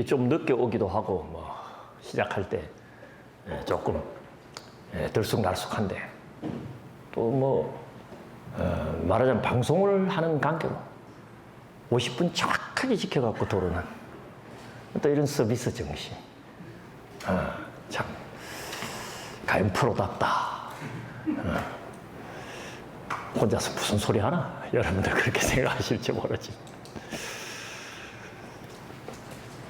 좀 늦게 오기도 하고 뭐 시작할 때 조금 들쑥날쑥한데 또 뭐 말하자면 방송을 하는 관계로 50분 정확하게 지켜갖고 도르는 또 이런 서비스 정신. 참 가연 프로답다. 혼자서 무슨 소리 하나? 여러분들 그렇게 생각하실지 모르지.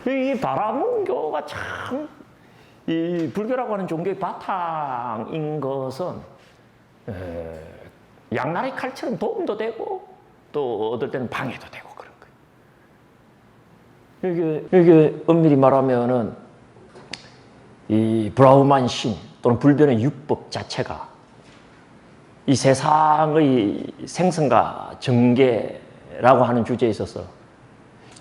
이 바라문교가 참 이 불교라고 하는 종교의 바탕인 것은 양날의 칼처럼 도움도 되고 또 어떨 때는 방해도 되고 그런 거예요. 이게 엄밀히 말하면은 이 브라흐만 신 또는 불변의 율법 자체가 이 세상의 생성과 전개라고 하는 주제에 있어서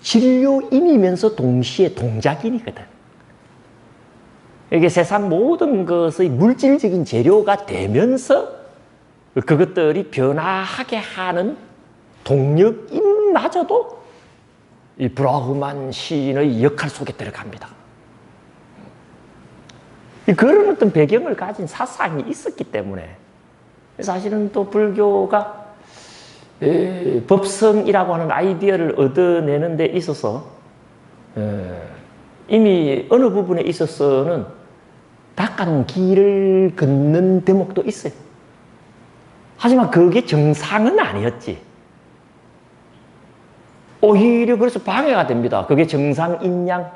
진료인이면서 동시에 동작인이거든. 이게 세상 모든 것의 물질적인 재료가 되면서 그것들이 변화하게 하는 동력인마저도 이 브라흐만 신의 역할 속에 들어갑니다. 그런 어떤 배경을 가진 사상이 있었기 때문에 사실은 또 불교가 법성이라고 하는 아이디어를 얻어내는 데 있어서 이미 어느 부분에 있어서는 닦아놓은 길을 걷는 대목도 있어요. 하지만 그게 정상은 아니었지. 오히려 그래서 방해가 됩니다. 그게 정상인 양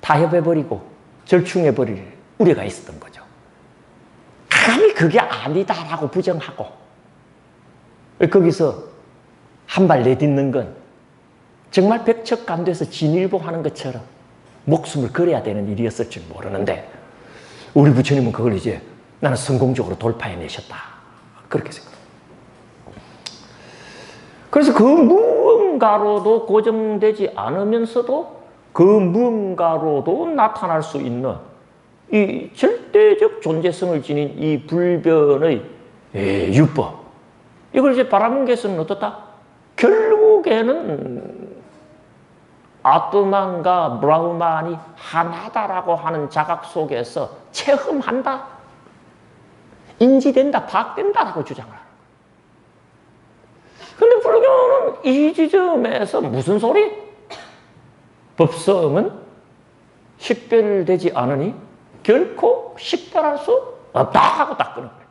타협해버리고 절충해버릴 우려가 있었던 거죠. 감히 그게 아니다라고 부정하고 거기서 한 발 내딛는 건 정말 백척간도에서 진일보하는 것처럼 목숨을 걸어야 되는 일이었을 줄 모르는데 우리 부처님은 그걸 이제 나는 성공적으로 돌파해내셨다. 그렇게 생각합니다. 그래서 그 무언가로도 고정되지 않으면서도 그 무언가로도 나타날 수 있는 이 절대적 존재성을 지닌 이 불변의 율법. 이걸 이제 바라문계에서는 어떻다? 결국에는 아트만과 브라흐만이 하나다라고 하는 자각 속에서 체험한다, 인지된다, 파악된다라고 주장을 하는 거예요. 그런데 불교는 이 지점에서 무슨 소리? 법성은 식별되지 않으니 결코 식별할 수 없다 하고 딱 끊은 거예요.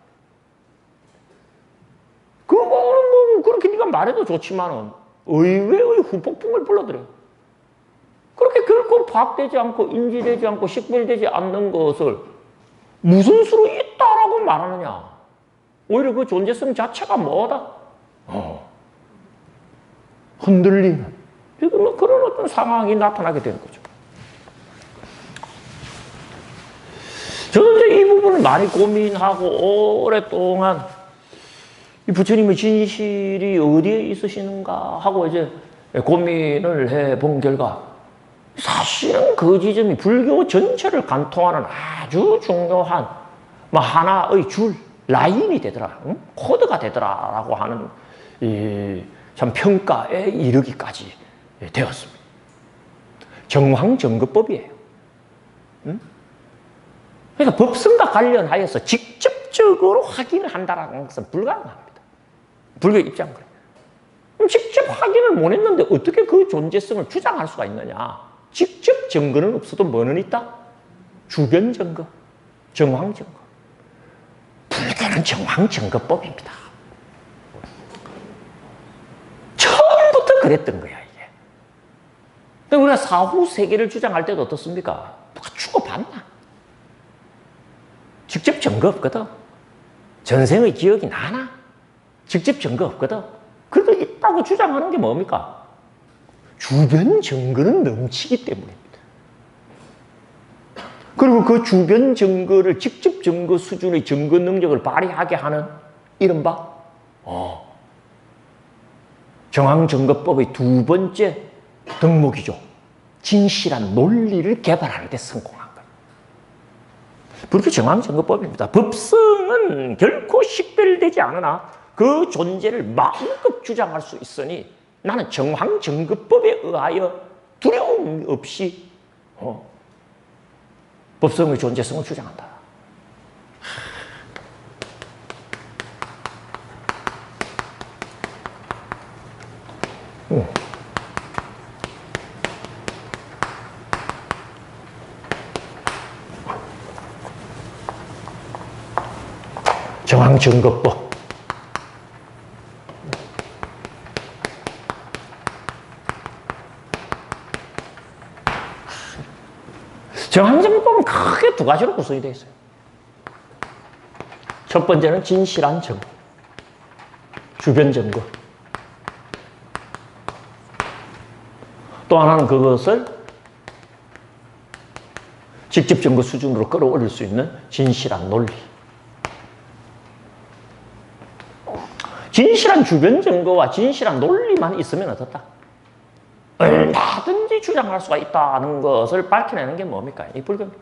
그거는 뭐 그렇게 네가 말해도 좋지만은 의외의 후폭풍을 불러들여요. 그렇게 결코 파악되지 않고 인지되지 않고 식별되지 않는 것을 무슨 수로 있다라고 말하느냐. 오히려 그 존재성 자체가 뭐다? 흔들리는 지금 그런 어떤 상황이 나타나게 되는 거죠. 저는 이제 이 부분을 많이 고민하고 오랫동안 이 부처님의 진실이 어디에 있으시는가 하고 이제 고민을 해본 결과 사실은 그 지점이 불교 전체를 관통하는 아주 중요한 하나의 줄, 라인이 되더라, 코드가 되더라라고 하는 참 평가에 이르기까지 되었습니다. 정황정거법이에요. 그러니까 법성과 관련하여서 직접적으로 확인을 한다는 것은 불가능합니다. 불교 입장은 그래요. 직접 확인을 못 했는데 어떻게 그 존재성을 주장할 수가 있느냐. 직접 증거는 없어도 뭐는 있다? 주변 증거, 정황 증거. 불교는 정황 증거법입니다. 처음부터 그랬던 거야, 이게. 근데 우리가 사후 세계를 주장할 때도 어떻습니까? 누가 죽어봤나? 직접 증거 없거든. 전생의 기억이 나나? 직접 증거 없거든. 그래도 있다고 주장하는 게 뭡니까? 주변 증거는 넘치기 때문입니다. 그리고 그 주변 증거를 직접 증거 수준의 증거 능력을 발휘하게 하는 이른바 정황증거법의 두 번째 덕목이죠. 진실한 논리를 개발하는 데 성공한 거예요. 불교 정황증거법입니다. 법성은 결코 식별되지 않으나 그 존재를 마음껏 주장할 수 있으니 나는 정황증거법에 의하여 두려움 없이 법성의 존재성을 주장한다. 정황증거법. 정황증거법은 크게 두 가지로 구성이 되어 있어요. 첫 번째는 진실한 증거, 주변 증거. 또 하나는 그것을 직접 증거 수준으로 끌어올릴 수 있는 진실한 논리. 진실한 주변 증거와 진실한 논리만 있으면 어떻다? 얼마든지 주장할 수가 있다는 것을 밝혀내는 게 뭡니까? 이 불교입니다.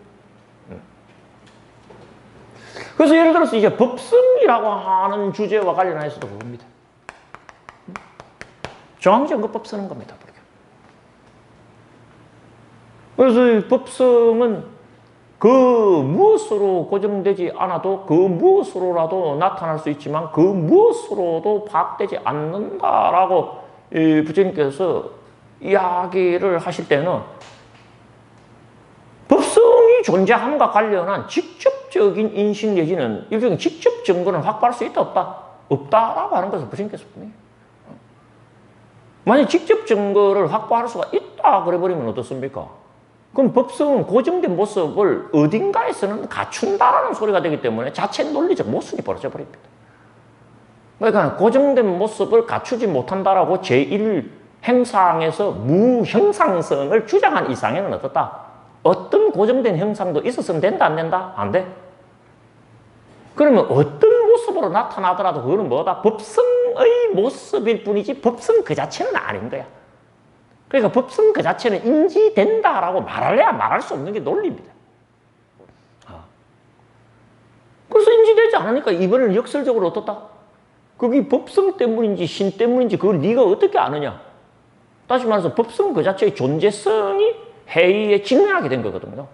그래서 예를 들어서 이제 법성이라고 하는 주제와 관련해서도 그겁니다. 정황증거법 쓰는 겁니다. 불교. 그래서 이 법성은 그 무엇으로 고정되지 않아도 그 무엇으로라도 나타날 수 있지만 그 무엇으로도 파악되지 않는다라고 부처님께서 이야기를 하실 때는 법성이 존재함과 관련한 직접적인 인식 내지는 일종의 직접 증거는 확보할 수 있다 없다? 없다라고 하는 것을 부처님께서 분명히 만약 직접 증거를 확보할 수가 있다 그래버리면 어떻습니까? 그럼 법성은 고정된 모습을 어딘가에서는 갖춘다라는 소리가 되기 때문에 자체 논리적 모순이 벌어져 버립니다. 그러니까 고정된 모습을 갖추지 못한다라고 제1행상에서 무형상성을 주장한 이상에는 어떻다? 어떤 고정된 형상도 있었으면 된다 안 된다? 안 돼. 그러면 어떤 모습으로 나타나더라도 그거는 뭐다? 법성의 모습일 뿐이지 법성 그 자체는 아닌 거야. 그러니까 법성 그 자체는 인지된다라고 말할래야 말할 수 없는 게 논리입니다. 그래서 인지되지 않으니까 이번에는 역설적으로 어떻다? 그게 법성 때문인지 신 때문인지 그걸 네가 어떻게 아느냐? 다시 말해서 법성 그 자체의 존재성이 해이에 직면하게 된 거거든요.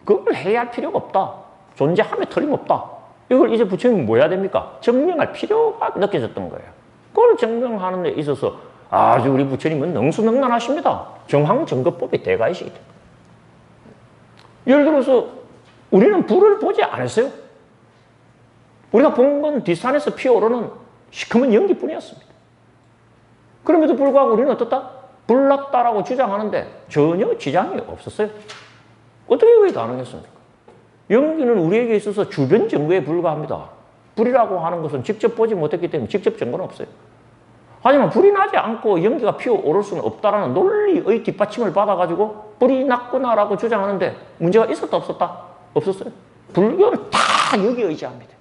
그걸 해이할 필요가 없다. 존재함에 틀림없다. 이걸 이제 부처님은 뭐 해야 됩니까? 증명할 필요가 느껴졌던 거예요. 그걸 증명하는 데 있어서 아주 우리 부처님은 능수능란하십니다. 정황증거법의 대가이시기 때문에. 예를 들어서 우리는 불을 보지 않았어요. 우리가 본 건 뒷산에서 피어오르는 시커먼 연기뿐이었습니다. 그럼에도 불구하고 우리는 어떻다? 불났다라고 주장하는데 전혀 지장이 없었어요. 어떻게 그게 가능했습니까? 연기는 우리에게 있어서 주변 증거에 불과합니다. 불이라고 하는 것은 직접 보지 못했기 때문에 직접 증거는 없어요. 하지만 불이 나지 않고 연기가 피어오를 수는 없다라는 논리의 뒷받침을 받아가지고 불이 났구나라고 주장하는데 문제가 있었다 없었다? 없었어요. 불교는 다 여기에 의지합니다.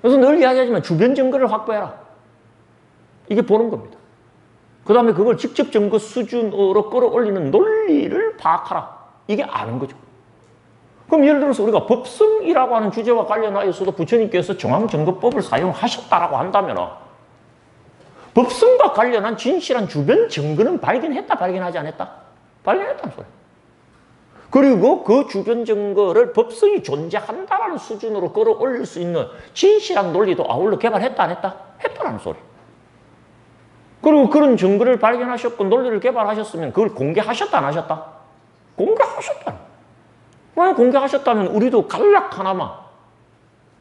그래서 늘 이야기하지만 주변 증거를 확보해라. 이게 보는 겁니다. 그 다음에 그걸 직접 증거 수준으로 끌어올리는 논리를 파악하라. 이게 아는 거죠. 그럼 예를 들어서 우리가 법성이라고 하는 주제와 관련하여서도 부처님께서 정황증거법을 사용하셨다라고 한다면 법성과 관련한 진실한 주변 증거는 발견했다, 발견하지 않았다? 발견했다는 소리예요. 그리고 그 주변 증거를 법성이 존재한다라는 수준으로 끌어올릴 수 있는 진실한 논리도 아울러 개발했다, 안 했다? 했다라는 소리. 그리고 그런 증거를 발견하셨고 논리를 개발하셨으면 그걸 공개하셨다, 안 하셨다? 공개하셨다. 만약 공개하셨다면 우리도 간략 하나만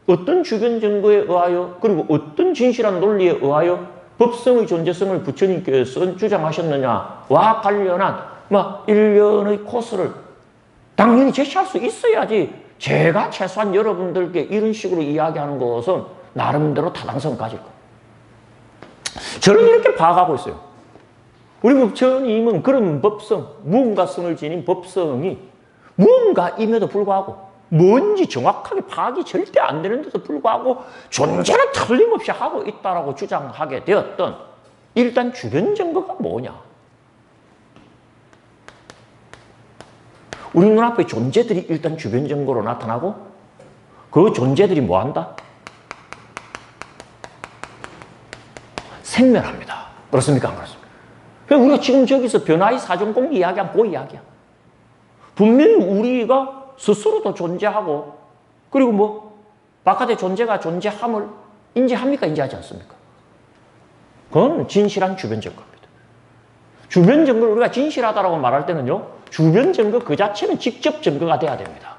어떤 주변 증거에 의하여 그리고 어떤 진실한 논리에 의하여 법성의 존재성을 부처님께서 주장하셨느냐와 관련한 일련의 코스를 당연히 제시할 수 있어야지 제가 최소한 여러분들께 이런 식으로 이야기하는 것은 나름대로 타당성을 가질 거예요. 저는 이렇게 파악하고 있어요. 우리 부처님은 그런 법성, 무언가성을 지닌 법성이 무언가임에도 불구하고 뭔지 정확하게 파악이 절대 안 되는데도 불구하고 존재는 틀림없이 하고 있다라고 주장하게 되었던 일단 주변 증거가 뭐냐? 우리 눈앞에 존재들이 일단 주변 증거로 나타나고 그 존재들이 뭐한다? 생멸합니다. 그렇습니까? 안 그렇습니까? 그러니까 우리가 지금 저기서 변화의 사전공리 이야기한 그 이야기야. 분명히 우리가 스스로도 존재하고, 그리고 뭐, 바깥의 존재가 존재함을 인지합니까? 인지하지 않습니까? 그건 진실한 주변 증거입니다. 주변 증거를 우리가 진실하다고 말할 때는요, 주변 증거 그 자체는 직접 증거가 돼야 됩니다.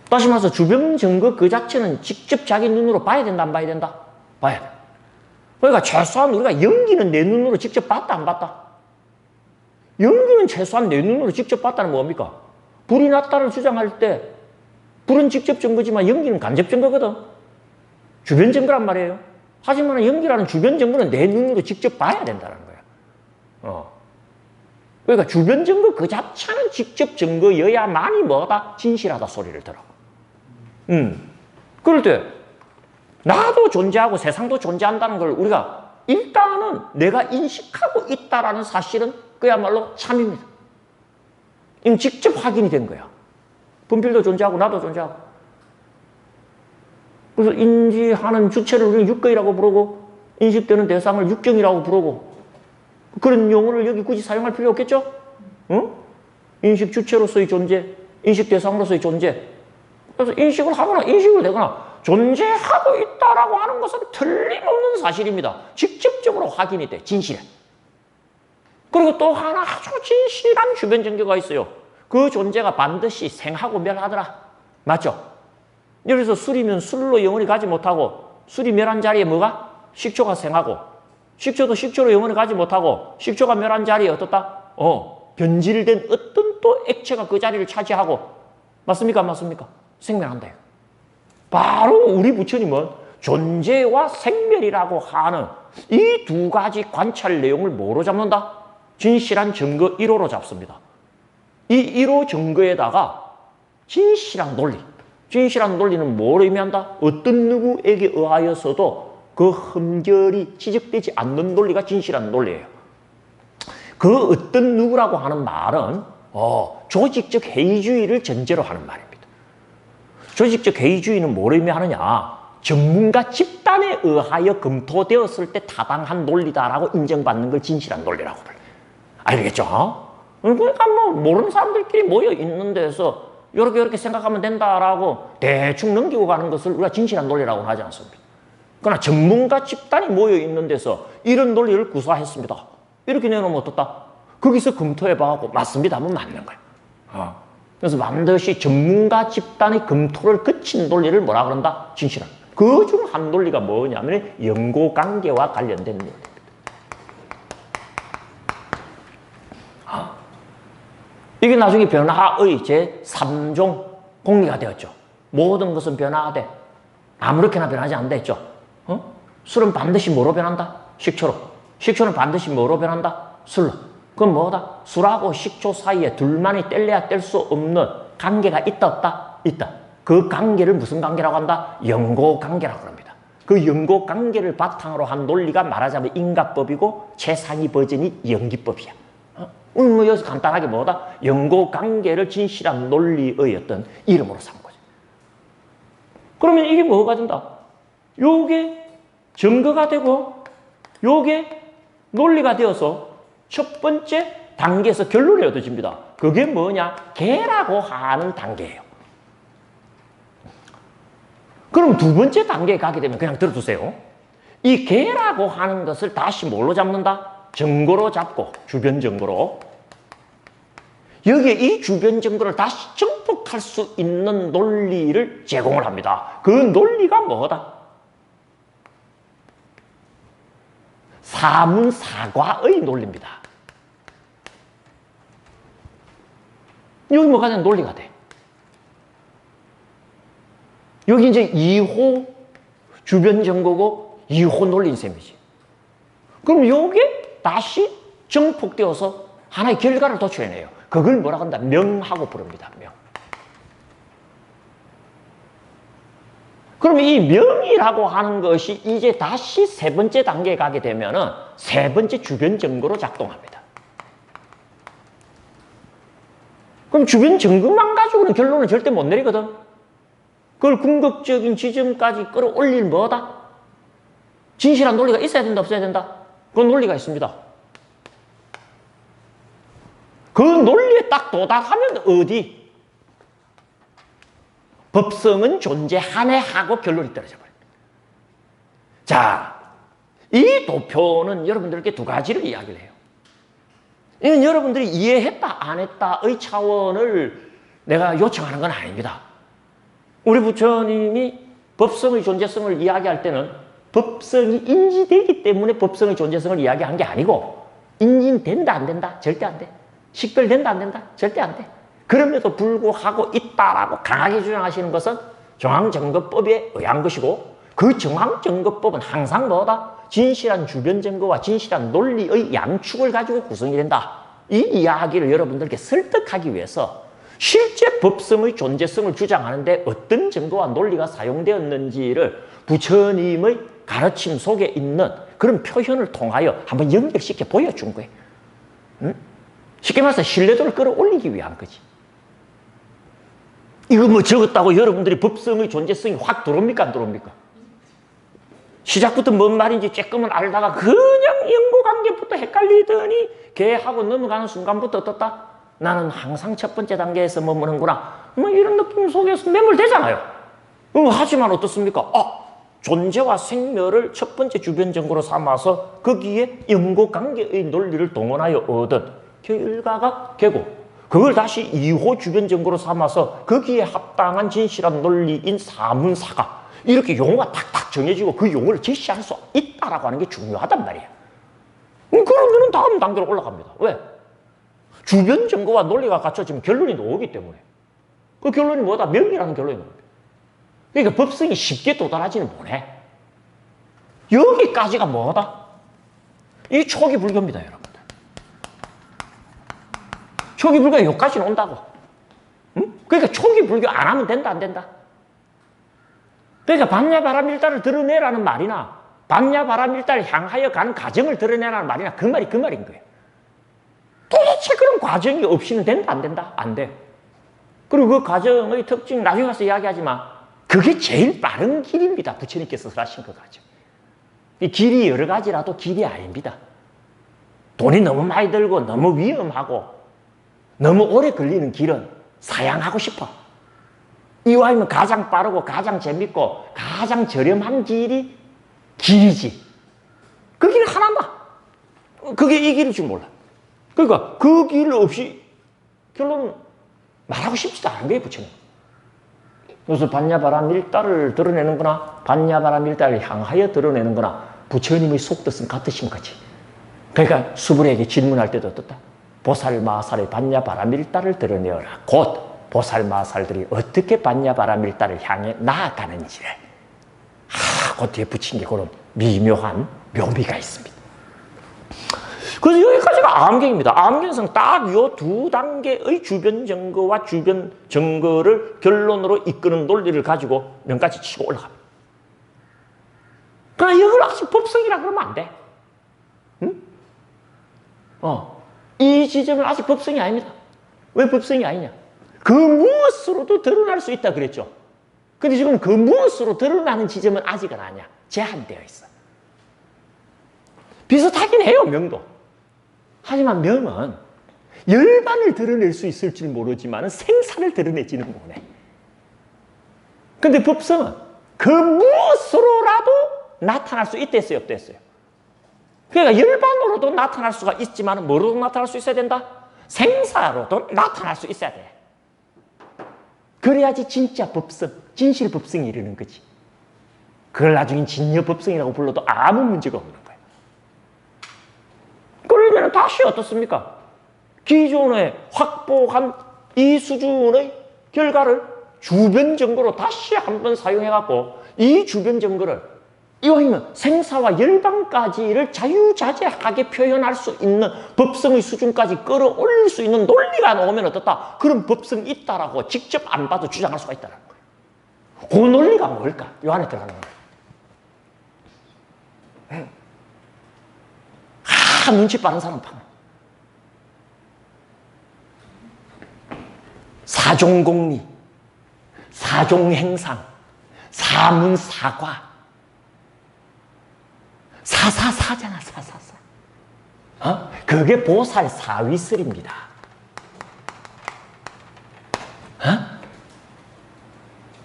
다시 말해서 주변 증거 그 자체는 직접 자기 눈으로 봐야 된다, 안 봐야 된다? 봐야 돼. 그러니까 최소한 우리가 연기는 내 눈으로 직접 봤다, 안 봤다? 연기는 최소한 내 눈으로 직접 봤다는 뭡니까? 불이 났다를 주장할 때 불은 직접 증거지만 연기는 간접 증거거든. 주변 증거란 말이에요. 하지만 연기라는 주변 증거는 내 눈으로 직접 봐야 된다는 거야. 그러니까 주변 증거 그 자체는 직접 증거여야만이 뭐다? 진실하다 소리를 들어. 그럴 때 나도 존재하고 세상도 존재한다는 걸 우리가 일단은 내가 인식하고 있다라는 사실은 그야말로 참입니다. 이건 직접 확인이 된 거야. 분필도 존재하고 나도 존재하고. 그래서 인지하는 주체를 우리는 육거이라고 부르고 인식되는 대상을 육경이라고 부르고 그런 용어를 여기 굳이 사용할 필요 없겠죠? 응? 인식 주체로서의 존재, 인식 대상으로서의 존재. 그래서 인식을 하거나 인식을 되거나 존재하고 있다라고 하는 것은 틀림없는 사실입니다. 직접적으로 확인이 돼, 진실해. 그리고 또 하나 아주 진실한 주변 증거가 있어요. 그 존재가 반드시 생하고 멸하더라. 맞죠? 예를 들어서 술이면 술로 영원히 가지 못하고 술이 멸한 자리에 뭐가? 식초가 생하고 식초도 식초로 영원히 가지 못하고 식초가 멸한 자리에 어떻다? 변질된 어떤 또 액체가 그 자리를 차지하고 맞습니까? 안 맞습니까? 생멸한다. 바로 우리 부처님은 존재와 생멸이라고 하는 이 두 가지 관찰 내용을 뭐로 잡는다? 진실한 증거 1호로 잡습니다. 이 1호 증거에다가 진실한 논리. 진실한 논리는 뭘 의미한다? 어떤 누구에게 의하여서도 그 흠결이 지적되지 않는 논리가 진실한 논리예요. 그 어떤 누구라고 하는 말은 조직적 해이주의를 전제로 하는 말입니다. 조직적 해이주의는 뭘 의미하느냐? 전문가 집단에 의하여 검토되었을 때 타당한 논리다라고 인정받는 걸 진실한 논리라고 불러요. 알겠죠? 그러니까 뭐 모르는 사람들끼리 모여 있는 데서 이렇게 생각하면 된다라고 대충 넘기고 가는 것을 우리가 진실한 논리라고 하지 않습니다. 그러나 전문가 집단이 모여 있는 데서 이런 논리를 구사했습니다. 이렇게 내놓으면 어떻다? 거기서 검토해봐갖고 맞습니다 하면 맞는 거예요. 그래서 반드시 전문가 집단의 검토를 거친 논리를 뭐라 그런다? 진실한. 그 중 한 논리가 뭐냐면 연고관계와 관련된 논리입니다. 이게 나중에 변화의 제3종 공리가 되었죠. 모든 것은 변화하되 아무렇게나 변하지 않는다 했죠. 술은 반드시 뭐로 변한다? 식초로. 식초는 반드시 뭐로 변한다? 술로. 그건 뭐다? 술하고 식초 사이에 둘만이 뗄래야 뗄 수 없는 관계가 있다 없다? 있다. 그 관계를 무슨 관계라고 한다? 연고관계라고 합니다. 그 연고관계를 바탕으로 한 논리가 말하자면 인가법이고 최상위 버전이 연기법이야. 뭐 여기서 간단하게 뭐다? 연고관계를 진실한 논리의 어떤 이름으로 삼은 거죠. 그러면 이게 뭐가 된다? 요게 증거가 되고 요게 논리가 되어서 첫 번째 단계에서 결론이 얻어집니다. 그게 뭐냐? 개라고 하는 단계예요. 그럼 두 번째 단계에 가게 되면 그냥 들어두세요. 이 개라고 하는 것을 다시 뭘로 잡는다? 증거로 잡고 주변 증거로 여기에 이 주변 증거를 다시 정복할 수 있는 논리를 제공을 합니다. 그 논리가 뭐다? 사문사과의 논리입니다. 여기 뭐가 되는 논리가 돼? 여기 이제 2호 주변 증거고 2호 논리인 셈이지. 그럼 이게 다시 정폭되어서 하나의 결과를 도출해내요. 그걸 뭐라고 한다? 명하고 부릅니다. 명. 그러면 이 명이라고 하는 것이 이제 다시 세 번째 단계에 가게 되면은 세 번째 주변 증거로 작동합니다. 그럼 주변 증거만 가지고는 결론을 절대 못 내리거든. 그걸 궁극적인 지점까지 끌어올릴 뭐다? 진실한 논리가 있어야 된다, 없어야 된다? 그 논리가 있습니다. 그 논리에 딱 도달하면 어디? 법성은 존재하네 하고 결론이 떨어져 버립니다. 자, 이 도표는 여러분들께 두 가지를 이야기를 해요. 이건 여러분들이 이해했다 안 했다의 차원을 내가 요청하는 건 아닙니다. 우리 부처님이 법성의 존재성을 이야기할 때는 법성이 인지되기 때문에 법성의 존재성을 이야기한 게 아니고, 인지된다 안 된다? 절대 안 돼. 식별된다 안 된다? 절대 안 돼. 그럼에도 불구하고 있다라고 강하게 주장하시는 것은 정황증거법에 의한 것이고, 그 정황증거법은 항상 뭐다? 진실한 주변 증거와 진실한 논리의 양축을 가지고 구성이 된다. 이 이야기를 여러분들께 설득하기 위해서 실제 법성의 존재성을 주장하는데 어떤 증거와 논리가 사용되었는지를 부처님의 가르침 속에 있는 그런 표현을 통하여 한번 연결시켜 보여준 거예요. 응? 쉽게 말해서 신뢰도를 끌어올리기 위한 거지. 이거 뭐 적었다고 여러분들이 법성의 존재성이 확 들어옵니까? 안 들어옵니까? 시작부터 뭔 말인지 조금은 알다가 그냥 연고관계부터 헷갈리더니 걔하고 넘어가는 순간부터 어떻다? 나는 항상 첫 번째 단계에서 머무는구나. 뭐 이런 느낌 속에서 매몰되잖아요. 하지만 어떻습니까? 존재와 생멸을 첫 번째 주변 증거로 삼아서 거기에 연고관계의 논리를 동원하여 얻은 결과가 계고, 그걸 다시 2호 주변 증거로 삼아서 거기에 합당한 진실한 논리인 사문사가 이렇게 용어가 탁탁 정해지고 그 용어를 제시할 수 있다라고 하는 게 중요하단 말이에요. 그러면 다음 단계로 올라갑니다. 왜? 주변 증거와 논리가 갖춰지면 결론이 나오기 때문에. 그 결론이 뭐다? 명이라는 결론이 나옵니다. 그러니까 법성이 쉽게 도달하지는 못해. 여기까지가 뭐다? 이 초기 불교입니다, 여러분들. 초기 불교가 여기까지는 온다고. 응? 그러니까 초기 불교 안 하면 된다, 안 된다? 그러니까 반야바라밀다를 드러내라는 말이나 반야바라밀다를 향하여 가는 과정을 드러내라는 말이나 그 말이 그 말인 거예요. 도대체 그런 과정이 없이는 된다, 안 된다? 안 돼. 그리고 그 과정의 특징 나중에 가서 이야기하지만 그게 제일 빠른 길입니다. 부처님께서 하신 그 과정. 이 길이 여러 가지라도 길이 아닙니다. 돈이 너무 많이 들고 너무 위험하고 너무 오래 걸리는 길은 사양하고 싶어. 이와이면 가장 빠르고 가장 재밌고 가장 저렴한 길이 길이지. 그 길은 하나다. 그게 이 길일 줄 몰라. 그러니까 그 길 없이 결론은 말하고 싶지도 않은 거예요, 부처님. 그래서 반야바라밀다를 드러내는 거나 반야바라밀다를 향하여 드러내는 거나 부처님의 속뜻은 같으신 거지. 그러니까 수불에게 질문할 때도 어떻다? 보살마살의 반야바라밀다를 드러내어라. 곧 보살마살들이 어떻게 반야바라밀다를 향해 나아가는지를 그 뒤에 붙인 게 그런 미묘한 묘미가 있습니다. 그래서 여기까지가 암경입니다. 암경성 딱 요 두 단계의 주변 증거와 주변 증거를 결론으로 이끄는 논리를 가지고 명까지 치고 올라갑니다. 그러나 이걸 아직 법성이라 그러면 안 돼. 응? 이 지점은 아직 법성이 아닙니다. 왜 법성이 아니냐? 그 무엇으로도 드러날 수 있다 그랬죠. 근데 지금 그 무엇으로 드러나는 지점은 아직은 아니야. 제한되어 있어. 비슷하긴 해요, 명도. 하지만 명은 열반을 드러낼 수 있을지 모르지만 생사를 드러내지는 못해. 근데 법성은 그 무엇으로라도 나타날 수 있댔어요, 없댔어요? 그러니까 열반으로도 나타날 수가 있지만 뭐로도 나타날 수 있어야 된다? 생사로도 나타날 수 있어야 돼. 그래야지 진짜 법성, 진실 법성이 이르는 거지. 그걸 나중에 진여 법성이라고 불러도 아무 문제가 없는 거예요. 그러면 다시 어떻습니까? 기존에 확보한 이 수준의 결과를 주변 증거로 다시 한번 사용해갖고 이 주변 증거를 이왕이면 생사와 열반까지를 자유자재하게 표현할 수 있는 법성의 수준까지 끌어올릴 수 있는 논리가 나오면 어떻다? 그런 법성이 있다라고 직접 안 봐도 주장할 수가 있다는 거예요. 그 논리가 뭘까? 이 안에 들어가는 거예요. 눈치 빠른 사람 파는. 사종공리, 사종행상, 사문사과. 사사사잖아, 사사사. 그게 보살 사위설입니다.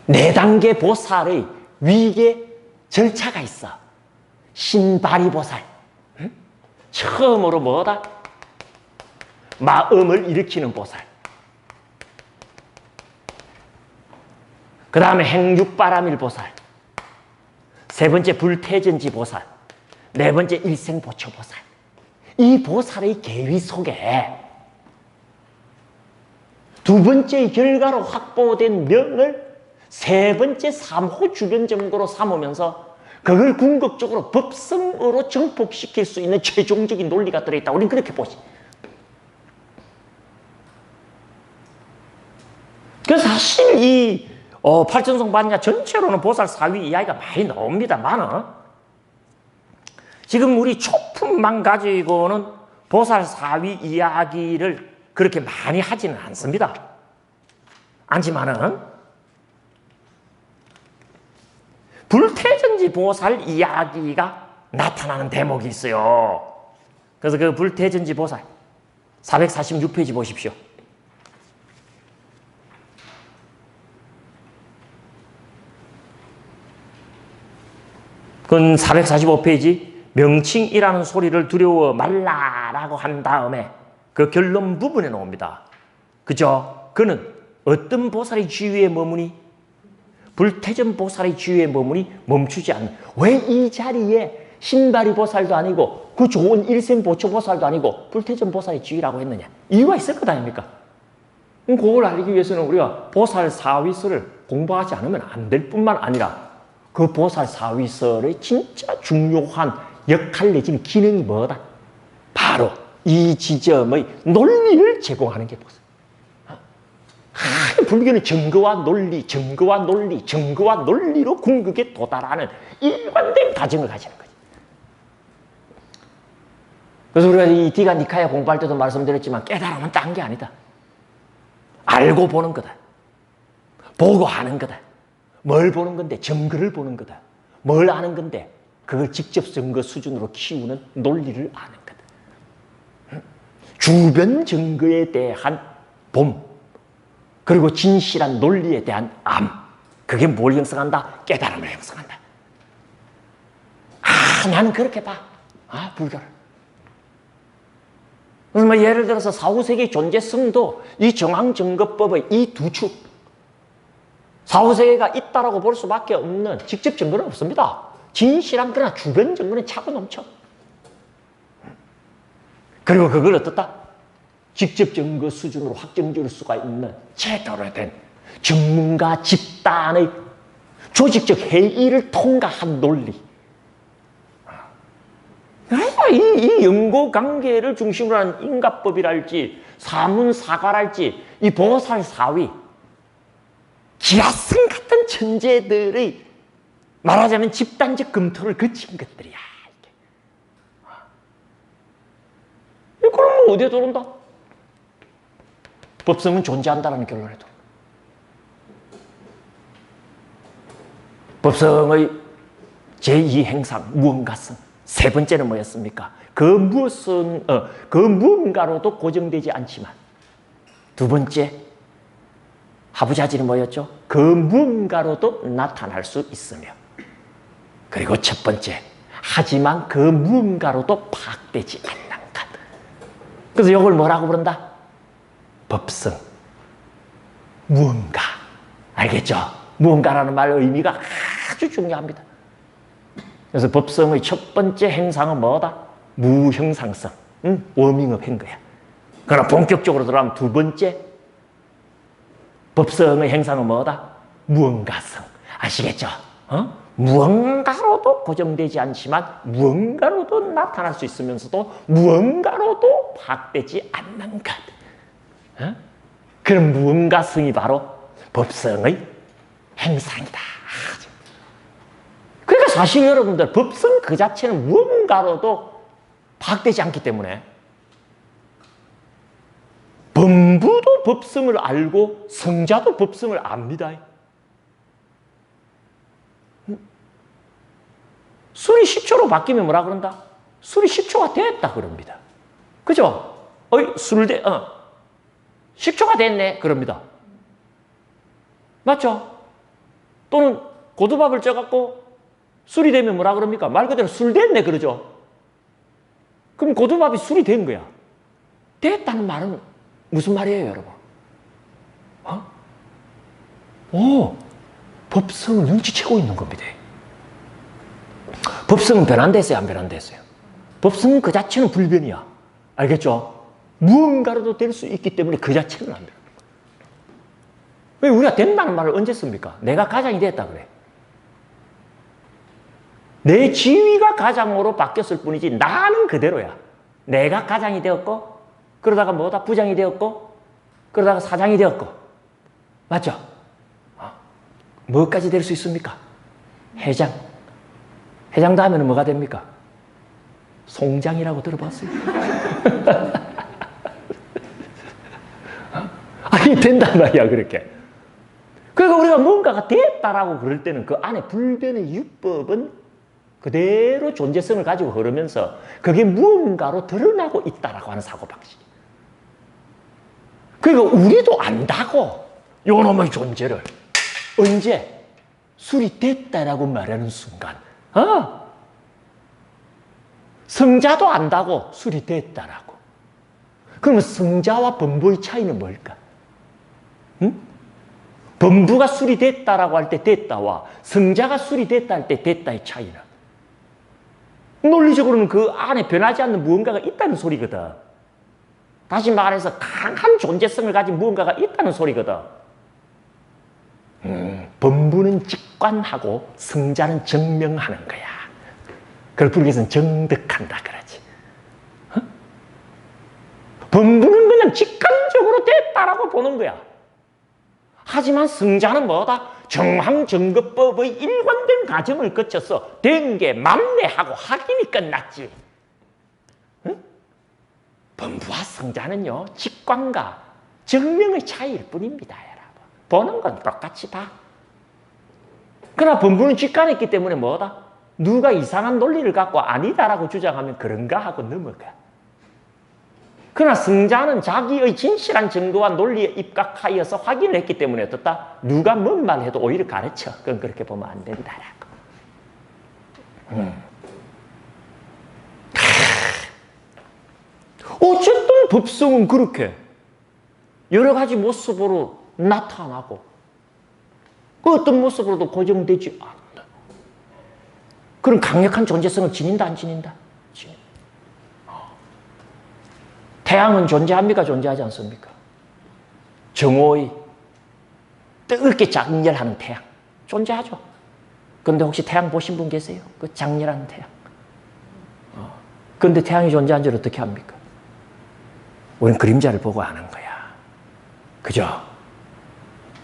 네 단계 보살의 위계 절차가 있어. 신바리보살. 처음으로 뭐다? 마음을 일으키는 보살. 그 다음에 행육바라밀보살. 세 번째 불태전지 보살. 네 번째 일생보초보살. 이 보살의 계위 속에 두 번째 결과로 확보된 명을 세 번째 삼호 주변 정도로 삼으면서 그걸 궁극적으로 법성으로 정복시킬 수 있는 최종적인 논리가 들어있다. 우리는 그렇게 보지. 그래서 사실 이 팔천성 반야 전체로는 보살 사위 이야기가 많이 나옵니다만 지금 우리 초품만 가지고는 보살 사위 이야기를 그렇게 많이 하지는 않습니다. 않지만은 불태전지 보살 이야기가 나타나는 대목이 있어요. 그래서 그 불태전지 보살 446페이지 보십시오. 그건 445페이지 명칭이라는 소리를 두려워 말라라고 한 다음에 그 결론 부분에 나옵니다. 그죠? 그는 어떤 보살의 지위에 머무니? 불태전 보살의 지위에 머무니 멈추지 않는. 왜 이 자리에 신바리 보살도 아니고 그 좋은 일생보초 보살도 아니고 불태전 보살의 지위라고 했느냐? 이유가 있을 것 아닙니까? 그걸 알기 위해서는 우리가 보살 사위설을 공부하지 않으면 안 될 뿐만 아니라 그 보살 사위설의 진짜 중요한 역할 내지는 기능이 뭐다? 바로 이 지점의 논리를 제공하는 게 보살. 불교는 증거와 논리, 증거와 논리, 증거와 논리로 궁극에 도달하는 일관된 과정을 가지는 거지. 그래서 우리가 이 디가 니카야 공부할 때도 말씀드렸지만 깨달음은 딴 게 아니다. 알고 보는 거다. 보고 하는 거다. 뭘 보는 건데? 증거를 보는 거다. 뭘 아는 건데? 그걸 직접 증거 수준으로 키우는 논리를 아는 거다. 주변 증거에 대한 봄, 그리고 진실한 논리에 대한 암. 그게 뭘 형성한다? 깨달음을 형성한다. 나는 그렇게 봐. 불교를. 그래서 뭐 예를 들어서 사후세계 존재성도 이 정황증거법의 이 두 축. 사후세계가 있다라고 볼 수밖에 없는 직접 증거는 없습니다. 진실한 그러나 주변 증거는 차고 넘쳐. 그리고 그걸 어떻다? 직접 증거 수준으로 확정 지을 수가 있는 제대로 된 전문가 집단의 조직적 회의를 통과한 논리. 이 연고관계를 중심으로 하는 인가법이랄지 사문사가랄지 이 보살사위 기라성 같은 천재들의 말하자면 집단적 검토를 거친 것들이야. 그러면 어디에 들어온다? 법성은 존재한다는 결론에 들어. 법성의 제2행상, 무언가성. 세 번째는 뭐였습니까? 그 무언가로도 고정되지 않지만 두 번째 하부자질은 뭐였죠? 그 무언가로도 나타날 수 있으며 그리고 첫 번째 하지만 그 무언가로도 파악되지 않는 것. 그래서 이걸 뭐라고 부른다? 법성, 무언가. 알겠죠? 무언가라는 말 의미가 아주 중요합니다. 그래서 법성의 첫 번째 행상은 뭐다? 무형상성. 워밍업 한 거야. 그러나 본격적으로 들어가면 두 번째 법성의 행상은 뭐다? 무언가성. 아시겠죠? 무언가로도 고정되지 않지만 무언가로도 나타날 수 있으면서도 무언가로도 파악되지 않는 것. 그런 무언가성이 바로 법성의 행상이다. 그러니까 사실 여러분들 법성 그 자체는 무언가로도 파악되지 않기 때문에 범부도 법성을 알고 성자도 법성을 압니다. 술이 식초로 바뀌면 뭐라 그런다? 술이 식초가 됐다 그럽니다. 그죠? 식초가 됐네. 그럽니다. 맞죠? 또는 고두밥을 쪄갖고 술이 되면 뭐라 그럽니까? 말 그대로 술 됐네. 그러죠? 그럼 고두밥이 술이 된 거야. 됐다는 말은 무슨 말이에요, 여러분? 법성을 눈치채고 있는 겁니다. 법성은 변한댔어요, 안 변한댔어요? 법성은 그 자체는 불변이야. 알겠죠? 무언가로도 될 수 있기 때문에 그 자체는 안 변해. 왜 우리가 된다는 말을 언제 씁니까? 내가 가장이 됐다 그래. 내 지위가 가장으로 바뀌었을 뿐이지 나는 그대로야. 내가 가장이 되었고, 그러다가 뭐다? 부장이 되었고, 그러다가 사장이 되었고. 맞죠? 뭐까지 될 수 있습니까? 회장. 회장 다음에는 뭐가 됩니까? 송장이라고 들어봤어요? 아니, 된단 말이야, 그렇게. 그러니까 우리가 뭔가가 됐다라고 그럴 때는 그 안에 불변의 유법은 그대로 존재성을 가지고 흐르면서 그게 무언가로 드러나고 있다라고 하는 사고방식. 그러니까 우리도 안다고, 요놈의 존재를. 언제? 술이 됐다라고 말하는 순간. 성자도 안다고 술이 됐다라고. 그러면 성자와 범부의 차이는 뭘까? 범부가 술이 됐다라고 할 때 됐다와 성자가 술이 됐다 할 때 됐다의 차이는 논리적으로는 그 안에 변하지 않는 무언가가 있다는 소리거든. 다시 말해서 강한 존재성을 가진 무언가가 있다는 소리거든. 범부는 직관하고 성자는 증명하는 거야. 그걸 불교에서는 정득한다 그러지. 범부는 그냥 직관적으로 됐다라고 보는 거야. 하지만 성자는 뭐다? 정황정거법의 일관된 과정을 거쳐서 된 게 만례하고 확인이 끝났지. 응? 범부와 성자는요, 직관과 증명의 차이일 뿐입니다, 여러분. 보는 건 똑같이 봐. 그러나 범부는 직관했기 때문에 뭐다? 누가 이상한 논리를 갖고 아니다라고 주장하면 그런가 하고 넘어가. 그러나 성자는 자기의 진실한 증거와 논리에 입각하여서 확인을 했기 때문에 어떻다? 누가 뭔 말 해도 오히려 가르쳐. 그건 그렇게 보면 안 된다라고. 어쨌든 법성은 그렇게 여러 가지 모습으로 나타나고 그 어떤 모습으로도 고정되지 않는다. 그런 강력한 존재성을 지닌다, 안 지닌다? 지닌다. 태양은 존재합니까? 존재하지 않습니까? 정오의 뜨겁게 장렬하는 태양. 존재하죠. 그런데 혹시 태양 보신 분 계세요? 그 장렬한 태양. 그런데 태양이 존재한 줄 어떻게 합니까? 우리는 그림자를 보고 아는 거야. 그죠?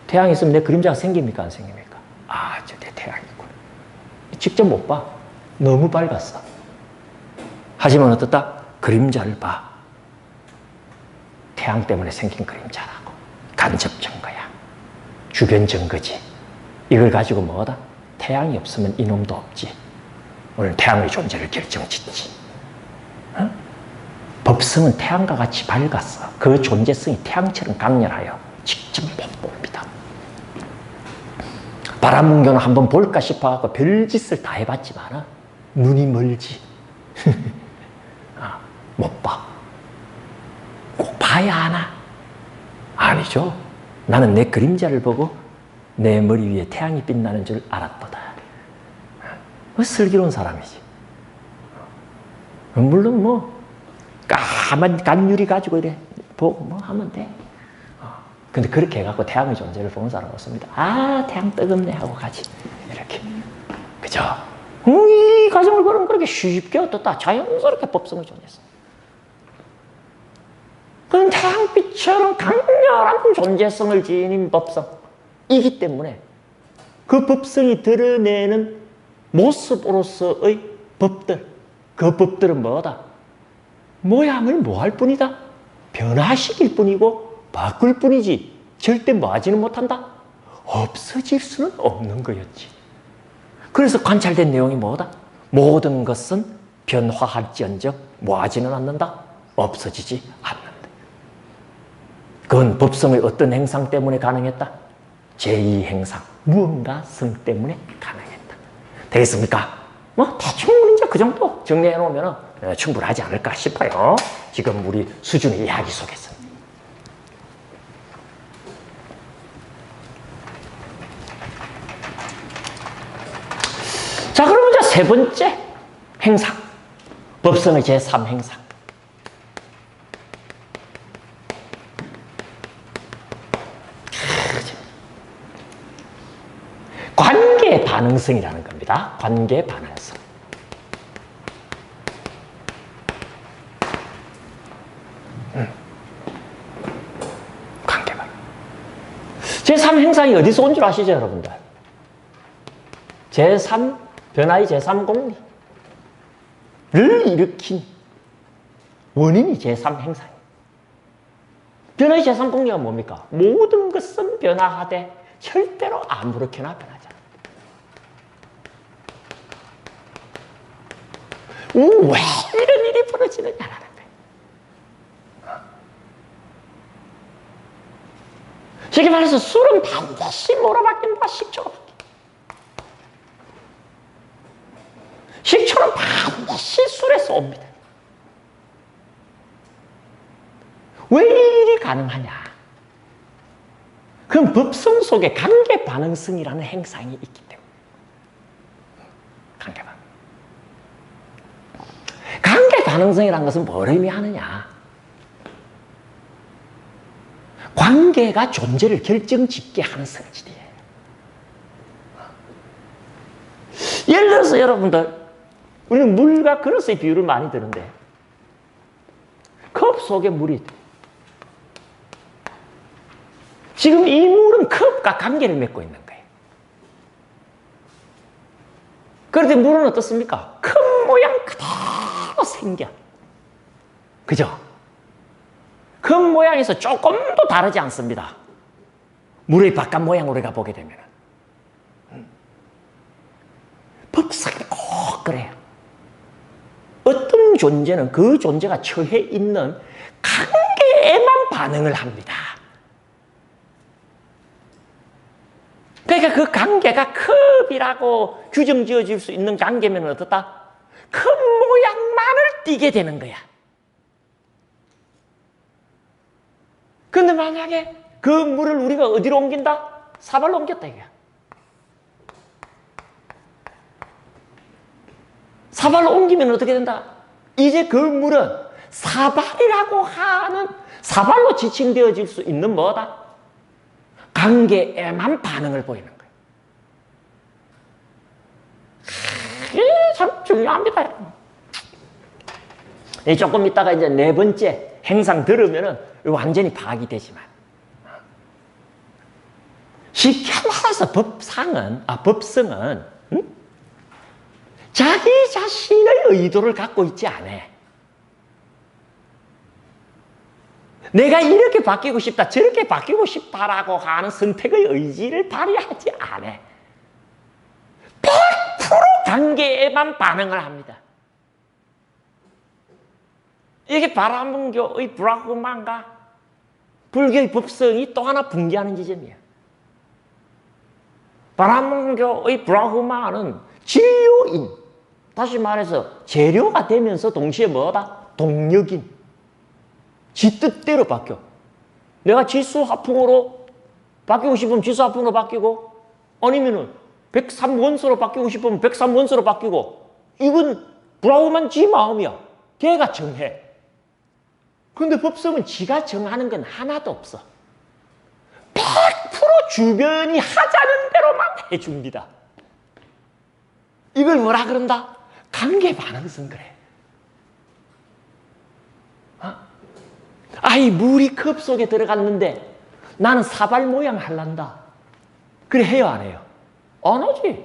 태양이 있으면 내 그림자가 생깁니까? 안 생깁니까? 아, 저 내 태양이구나. 직접 못 봐. 너무 밝았어. 하지만 어떻다? 그림자를 봐. 태양 때문에 생긴 그림자라고. 간접 증거야. 주변 증거지. 이걸 가지고 뭐다? 태양이 없으면 이놈도 없지. 오늘 태양의 존재를 결정짓지. 어? 법성은 태양과 같이 밝았어. 그 존재성이 태양처럼 강렬하여 직접 못 봅니다. 바람문교는 한번 볼까 싶어갖고 별짓을 다 해봤지만 눈이 멀지. 못 봐. 꼭 봐야 하나? 아니죠. 나는 내 그림자를 보고 내 머리 위에 태양이 빛나는 줄 알았도다. 슬기로운 사람이지. 물론 뭐 까만 간유리 가지고 이래 보고 뭐 하면 돼. 근데 그렇게 해갖고 태양의 존재를 보는 사람은 없습니다. 아, 태양 뜨겁네 하고 가지. 이렇게. 그죠? 이 과정을 그럼 그렇게 쉽게 어떻다 자연스럽게 법성을 존재했어. 그건 태양빛처럼 강렬한 존재성을 지닌 법성이기 때문에 그 법성이 드러내는 모습으로서의 법들, 그 법들은 뭐다? 모양을 뭐할 뿐이다? 변화시킬 뿐이고 바꿀 뿐이지 절대 뭐하지는 못한다? 없어질 수는 없는 거였지. 그래서 관찰된 내용이 뭐다? 모든 것은 변화할지언정 뭐하지는 않는다? 없어지지 않는다. 그건 법성의 어떤 행상 때문에 가능했다? 제2행상, 무언가 성 때문에 가능했다. 되겠습니까? 뭐 대충 이제 그 정도 정리해 놓으면 충분하지 않을까 싶어요. 지금 우리 수준의 이야기 속에서. 자, 그럼 이제 세 번째 행상, 법성의 제3행상. 관계 반응성이라는 겁니다. 관계 반응성. 관계 반응. 제3행상이 어디서 온 줄 아시죠, 여러분들? 제3 변화의 제3공리를 일으킨 원인이 제3행상이에요. 변화의 제3공리가 뭡니까? 모든 것은 변화하되 절대로 아무렇게나 변하지 않아. 왜 이런 일이 벌어지느냐라는 거예요. 쉽게 말해서 술은 반드시 뭐로 바뀐다? 식초로 바뀐다. 식초는 반드시 술에서 옵니다. 왜 일이 가능하냐? 그럼 법성 속에 관계 반응성이라는 행상이 있기 때문에. 관계 반응. 관계 반응성이라는 것은 뭘 의미하느냐? 관계가 존재를 결정짓게 하는 성질이에요. 예를 들어서 여러분들, 우리는 물과 그릇의 비유를 많이 드는데 컵 속에 물이 지금 이 물은 컵과 관계를 맺고 있는 거예요. 그런데 물은 어떻습니까? 컵 모양 그대로 생겨. 그죠? 컵 모양에서 조금도 다르지 않습니다. 물의 바깥 모양으로 우리가 보게 되면. 법성이 꼭 그래요. 어떤 존재는 그 존재가 처해 있는 관계에만 반응을 합니다. 그러니까 그 관계가 컵이라고 규정 지어질 수 있는 관계면 어떻다? 컵 모양만을 띠게 되는 거야. 근데 만약에 그 물을 우리가 어디로 옮긴다? 사발로 옮겼다 이거야. 사발로 옮기면 어떻게 된다? 이제 그 물은 사발이라고 하는 사발로 지칭되어질 수 있는 뭐다? 관계에만 반응을 보이는 거예요. 이게 참 중요합니다. 조금 있다가 이제 네 번째 행상 들으면은 완전히 파악이 되지만. 쉽게 말해서 법성은 자기 자신의 의도를 갖고 있지 않아. 내가 이렇게 바뀌고 싶다, 저렇게 바뀌고 싶다라고 하는 선택의 의지를 발휘하지 않아. 100% 관계에만 반응을 합니다. 이게 바라문교의 브라흐만과 불교의 법성이 또 하나 분개하는 지점이에요. 바라문교의 브라흐만은 진료인, 다시 말해서 재료가 되면서 동시에 뭐다? 동력인. 지 뜻대로 바뀌어. 내가 지수화풍으로 바뀌고 싶으면 지수화풍으로 바뀌고, 아니면은 103원소로 바뀌고 싶으면 103원소로 바뀌고, 이건 브라흐만 지 마음이야. 걔가 정해. 그런데 법성은 지가 정하는 건 하나도 없어. 100% 주변이 하자는 대로만 해줍니다. 이걸 뭐라 그런다? 관계 반응성 그래. 아이, 물이 컵 속에 들어갔는데 나는 사발 모양 할란다. 그래, 해요, 안 해요? 안 하지.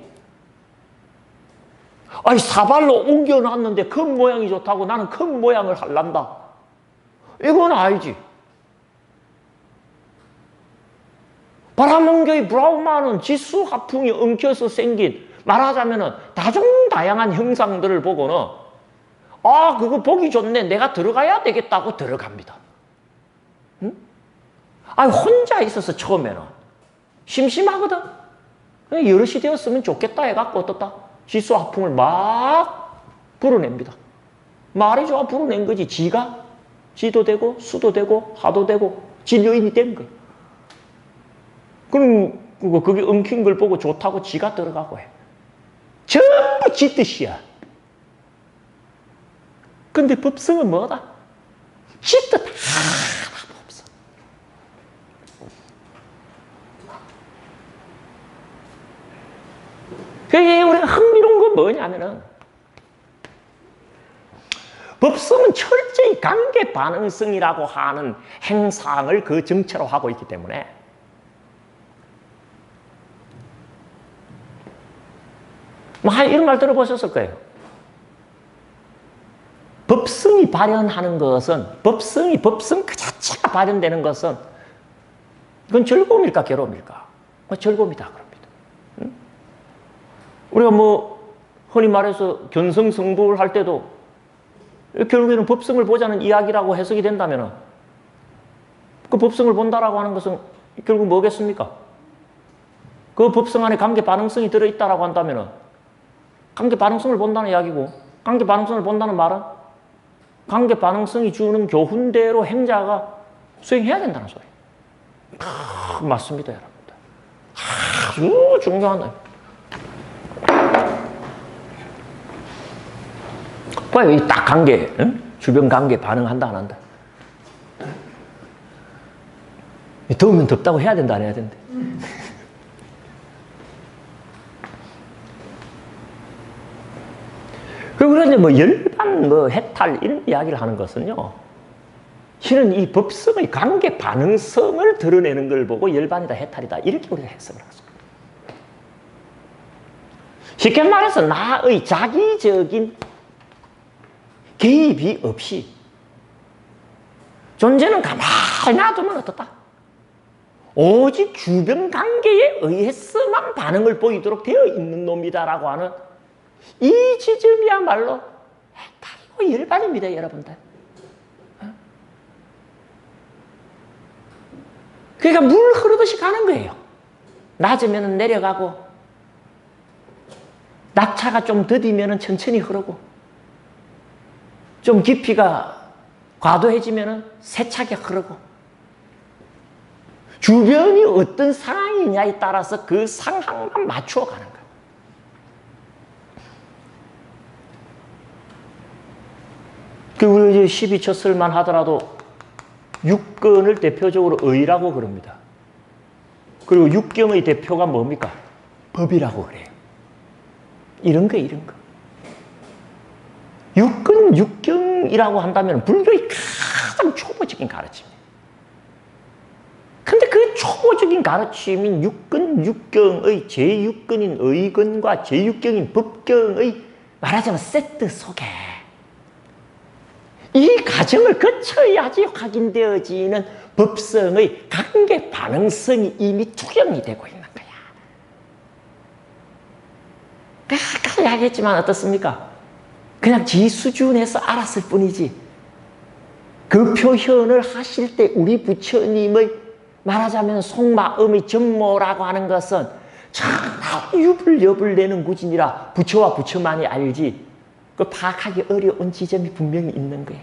아이, 사발로 옮겨놨는데 컵 모양이 좋다고 나는 컵 모양을 할란다. 이건 알지. 바라문교의 브라흐만은 지수화풍이 엉켜서 생긴, 말하자면 다종다양한 형상들을 보고는 아, 그거 보기 좋네. 내가 들어가야 되겠다고 들어갑니다. 응? 아, 혼자 있어서 처음에는 심심하거든. 여럿이 되었으면 좋겠다 해갖고 어떻다? 지수 화풍을 막 불어냅니다. 말이 좋아 불어낸 거지. 지가 지도 되고 수도 되고 화도 되고 진료인이 된 거예요. 그럼 그게 엉킨 걸 보고 좋다고 지가 들어가고 해. 전부 지 뜻이야. 근데 법성은 뭐다? 지 뜻 하나도 없어. 그게 우리가 흥미로운 건 뭐냐면은 법성은 철저히 관계 반응성이라고 하는 행상을 그 정체로 하고 있기 때문에 이런 말 들어보셨을 거예요. 법성이 발현하는 것은 법성 그 자체가 발현되는 것은 그건 즐거움일까 괴로움일까? 즐거움이다 그럽니다. 응? 우리가 흔히 말해서 견성성불 할 때도 결국에는 법성을 보자는 이야기라고 해석이 된다면 그 법성을 본다라고 하는 것은 결국 뭐겠습니까? 그 법성 안에 관계 반응성이 들어있다라고 한다면 관계 반응성을 본다는 이야기고, 관계 반응성을 본다는 말은 관계 반응성이 주는 교훈대로 행자가 수행해야 된다는 소리예요. 맞습니다, 여러분들. 아주 중요한 거예요. 봐요, 이 딱 관계, 응? 주변 관계 반응한다, 안 한다. 더우면 덥다고 해야 된다, 안 해야 된다. 그리고 그런데 열반, 해탈, 이런 이야기를 하는 것은요, 실은 이 법성의 관계 반응성을 드러내는 걸 보고 열반이다, 해탈이다, 이렇게 우리가 해석을 하죠. 쉽게 말해서 나의 자기적인 개입이 없이 존재는 가만히 놔두면 어떻다? 오직 주변 관계에 의해서만 반응을 보이도록 되어 있는 놈이다라고 하는 이 지점이야말로 해탈이고 열반입니다, 여러분들. 그러니까 물 흐르듯이 가는 거예요. 낮으면 내려가고 낙차가 좀 더디면 천천히 흐르고 좀 깊이가 과도해지면 세차게 흐르고 주변이 어떤 상황이냐에 따라서 그 상황만 맞추어 가는 거예요. 우리 12처설만 하더라도 육근을 대표적으로 의라고 그럽니다. 그리고 육경의 대표가 뭡니까? 법이라고 그래요. 이런 거, 이런 거. 육근, 육경이라고 한다면 불교의 가장 초보적인 가르침이에요. 근데 그 초보적인 가르침인 육근, 육경의 제6근인 의근과 제6경인 법경의 말하자면 세트 속에 이 과정을 거쳐야지 확인되어지는 법성의 관계 반응성이 이미 투영이 되고 있는 거야. 아까 이야기했지만 어떻습니까? 그냥 지 수준에서 알았을 뿐이지 그 표현을 하실 때 우리 부처님의 말하자면 속마음의 전모라고 하는 것은 정말 유불여불 내는 구진이라 부처와 부처만이 알지 그 파악하기 어려운 지점이 분명히 있는 거예요.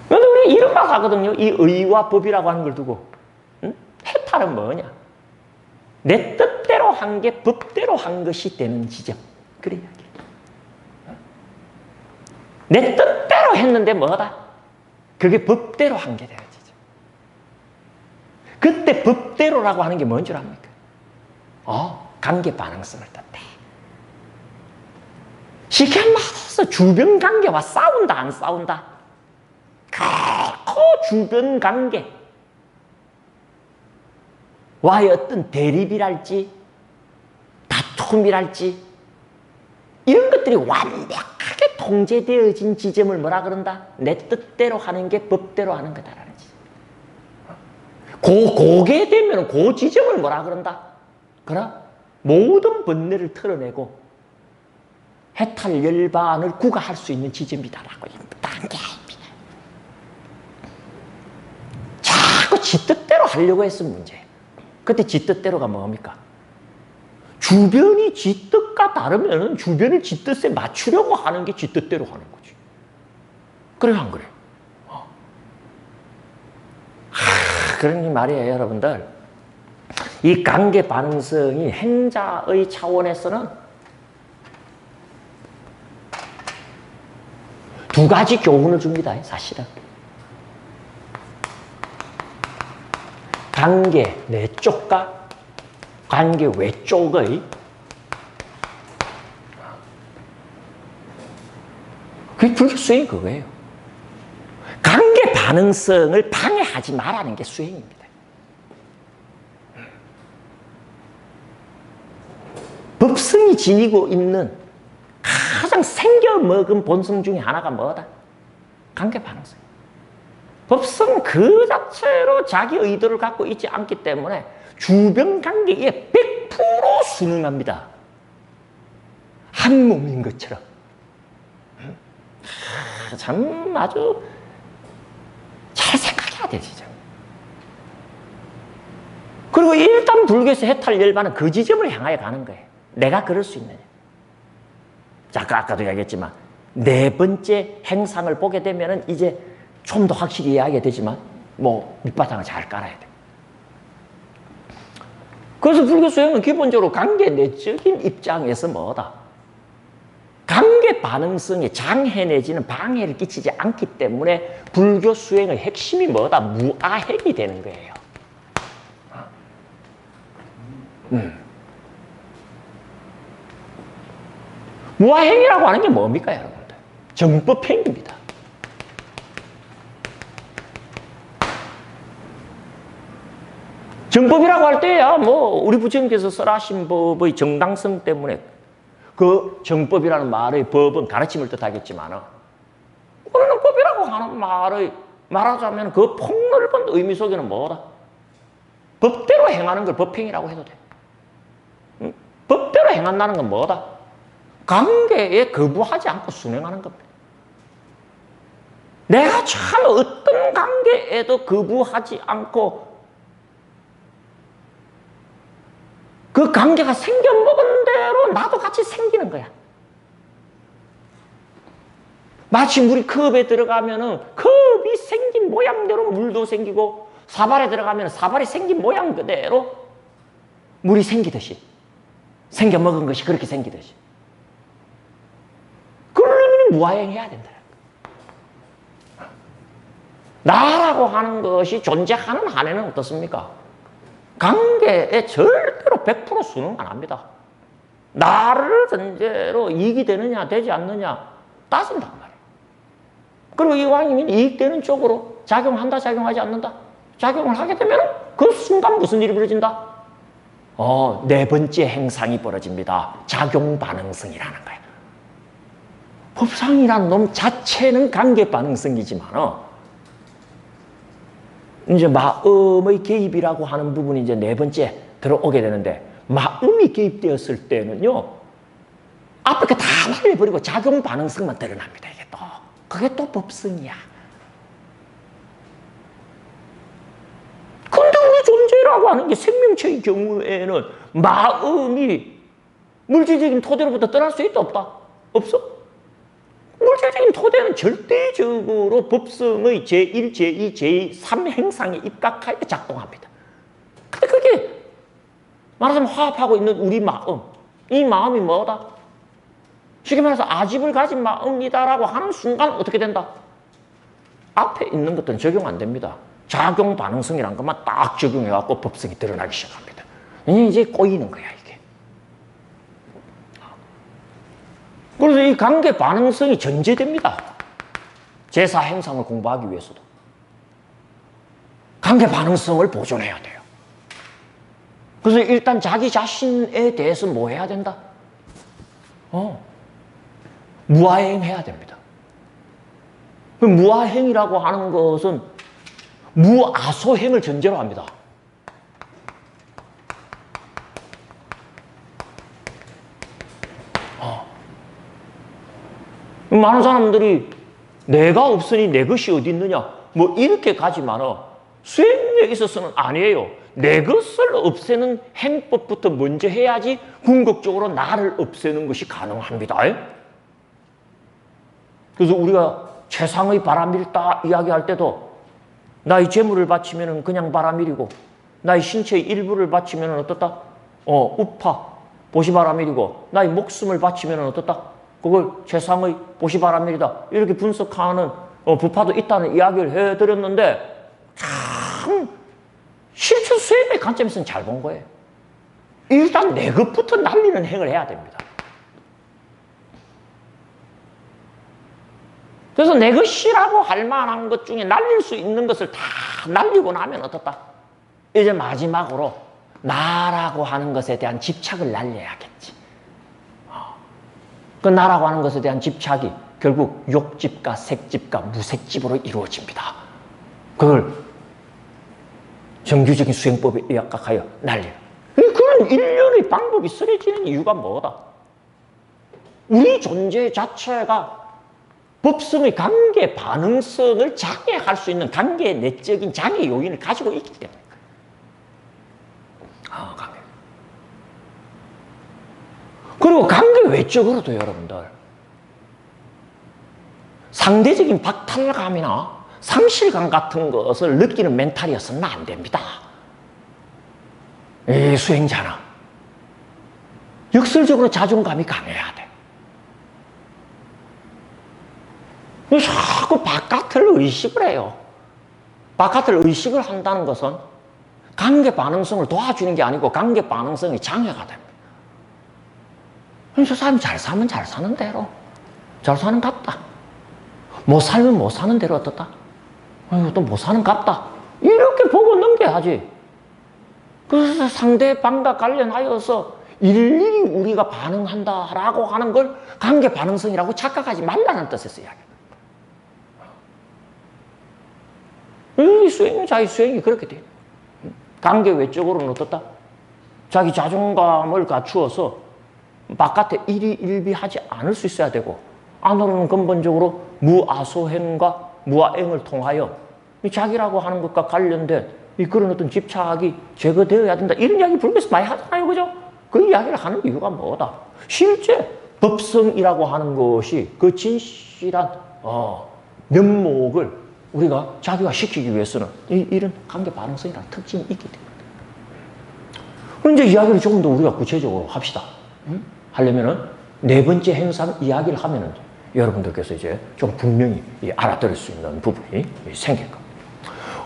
그런데 우리 이런 말 하거든요. 이 의와 법이라고 하는 걸 두고. 응? 해탈은 뭐냐? 내 뜻대로 한 게 법대로 한 것이 되는 지점. 그래 이야기. 내 뜻대로 했는데 뭐다? 그게 법대로 한 게 되는 지점. 그때 법대로라고 하는 게 뭔 줄 압니까? 관계 반응성을 뜻해. 쉽게 말해서 주변 관계와 싸운다, 안 싸운다? 그 주변 관계 와의 어떤 대립이랄지 다툼이랄지 이런 것들이 완벽하게 통제되어진 지점을 뭐라 그런다? 내 뜻대로 하는 게 법대로 하는 거다라는 지점. 고게 되면 그 지점을 뭐라 그런다? 그럼 모든 번뇌를 털어내고 해탈 열반을 구가할 수 있는 지점이다라고 단계입니다. 자꾸 지 뜻대로 하려고 했으면 문제예요. 그때 지 뜻대로가 뭡니까? 주변이 지 뜻과 다르면 주변을 지 뜻에 맞추려고 하는 게 지 뜻대로 하는 거지. 그래요, 안 그래요? 그러니 말이에요, 여러분들. 이 관계 반응성이 행자의 차원에서는 두 가지 교훈을 줍니다, 사실은. 관계 내쪽과 관계 외쪽의 그게 불교 수행이 그거예요. 관계 반응성을 방해하지 말라는 게 수행입니다. 법성이 지니고 있는 가장 생겨먹은 본성 중에 하나가 뭐다? 관계 반응성. 법성은 그 자체로 자기 의도를 갖고 있지 않기 때문에 주변 관계에 100% 순응합니다. 한 몸인 것처럼. 참 아주 잘 생각해야 돼, 진짜. 그리고 일단 불교에서 해탈 열반은 그 지점을 향하여 가는 거예요. 내가 그럴 수 있느냐. 자, 아까도 얘기했지만 네 번째 행상을 보게 되면은 이제 좀 더 확실히 이해하게 되지만 뭐 밑바탕을 잘 깔아야 돼. 그래서 불교 수행은 기본적으로 관계 내적인 입장에서 뭐다? 관계 반응성에 장애 내지는 방해를 끼치지 않기 때문에 불교 수행의 핵심이 뭐다? 무아행이 되는 거예요. 무아행이라고 하는 게 뭡니까, 여러분들? 정법행입니다. 정법이라고 할 때야 뭐 우리 부처님께서 설하신 법의 정당성 때문에 그 정법이라는 말의 법은 가르침을 뜻하겠지만 우리는 법이라고 하는 말의 말하자면 그 폭넓은 의미 속에는 뭐다? 법대로 행하는 걸 법행이라고 해도 돼. 응? 법대로 행한다는 건 뭐다? 관계에 거부하지 않고 순행하는 겁니다. 내가 참 어떤 관계에도 거부하지 않고 그 관계가 생겨먹은 대로 나도 같이 생기는 거야. 마치 물이 컵에 들어가면은 컵이 생긴 모양대로 물도 생기고 사발에 들어가면 사발이 생긴 모양 그대로 물이 생기듯이 생겨먹은 것이 그렇게 생기듯이 그러려면 무아행해야 된다. 나라고 하는 것이 존재하는 한에는 어떻습니까? 관계에 절대로 100% 순응 안 합니다. 나를 전제로 이익이 되느냐 되지 않느냐 따진단 말이에요. 그리고 이왕이면 이익되는 쪽으로 작용한다 작용하지 않는다 작용을 하게 되면 그 순간 무슨 일이 벌어진다? 네 번째 행상이 벌어집니다. 작용 반응성이라는 거예요. 법상이라는 놈 자체는 관계 반응성이지만 이제 마음의 개입이라고 하는 부분이 이제 네 번째 들어오게 되는데 마음이 개입되었을 때는요 앞에 거 다 말려버리고 작용 반응성만 드러납니다. 이게 또 그게 또 법성이야. 근데 우리 존재라고 하는 게 생명체의 경우에는 마음이 물질적인 토대로부터 떠날 수 있다 없다? 없어? 물질적인 토대는 절대적으로 법성의 제1, 제2, 제3 행상에 입각하여 작동합니다. 근데 그게 말하자면 화합하고 있는 우리 마음, 이 마음이 뭐다? 쉽게 말해서 아집을 가진 마음이다라고 하는 순간 어떻게 된다? 앞에 있는 것들은 적용 안 됩니다. 작용 반응성이란 것만 딱 적용해갖고 법성이 드러나기 시작합니다. 이제 꼬이는 거야, 이게. 그래서 이 관계 반응성이 전제됩니다. 제사 행상을 공부하기 위해서도. 관계 반응성을 보존해야 돼요. 그래서 일단 자기 자신에 대해서 뭐 해야 된다? 무아행해야 됩니다. 무아행이라고 하는 것은 무아소행을 전제로 합니다. 많은 사람들이 내가 없으니 내 것이 어디 있느냐 뭐 이렇게 가지만은 수행에 있어서는 아니에요. 내 것을 없애는 행법부터 먼저 해야지 궁극적으로 나를 없애는 것이 가능합니다. 그래서 우리가 최상의 바람일다 이야기할 때도 나의 재물을 바치면 그냥 바람일이고 나의 신체의 일부를 바치면 어떻다? 우파, 보시바람일이고 나의 목숨을 바치면 어떻다? 그걸 최상의 보시바람일이다. 이렇게 분석하는 부파도 있다는 이야기를 해드렸는데 참 실천 수행의 관점에서는 잘 본 거예요. 일단 내 것부터 날리는 행을 해야 됩니다. 그래서 내 것이라고 할 만한 것 중에 날릴 수 있는 것을 다 날리고 나면 어떻다? 이제 마지막으로 나라고 하는 것에 대한 집착을 날려야겠지. 그 나라고 하는 것에 대한 집착이 결국 욕집과 색집과 무색집으로 이루어집니다. 그걸 정규적인 수행법에 의학하여 날려. 그런 일련의 방법이 쓰여지는 이유가 뭐다? 우리 존재 자체가 법성의 관계 반응성을 장애할 수 있는 관계 내적인 장애 요인을 가지고 있기 때문에. 관계. 그리고 관계 외적으로도 여러분들 상대적인 박탈감이나 상실감 같은 것을 느끼는 멘탈이어서는 안 됩니다. 이 수행자는 역설적으로 자존감이 강해야 돼. 자꾸 바깥을 의식을 해요. 바깥을 의식을 한다는 것은 관계 반응성을 도와주는 게 아니고 관계 반응성이 장애가 됩니다. 저 사람이 잘 살면 잘 사는 대로 잘 사는 갑다. 못 살면 못 사는 대로 어떻다? 또 못 사는 갑다. 이렇게 보고 넘겨야지. 그래서 상대방과 관련하여서 일일이 우리가 반응한다라고 하는 걸 관계 반응성이라고 착각하지 말라는 뜻에서 이야기합니다. 이 수행이 자기 수행이 그렇게 돼요. 관계 외적으로는 어떻다? 자기 자존감을 갖추어서 바깥에 일희일비하지 않을 수 있어야 되고 안으로는 근본적으로 무아소행과 무아행을 통하여 자기라고 하는 것과 관련된 그런 어떤 집착이 제거되어야 된다. 이런 이야기 불교에서 많이 하잖아요. 그죠? 그 이야기를 하는 이유가 뭐다? 실제 법성이라고 하는 것이 그 진실한 면목을 우리가 자기화시키기 위해서는 이런 관계 반응성이라는 특징이 있기 때문에. 이제 이야기를 조금 더 우리가 구체적으로 합시다. 하려면은 네 번째 행상 이야기를 하면은 여러분들께서 이제 좀 분명히 알아들을 수 있는 부분이 생길 겁니다.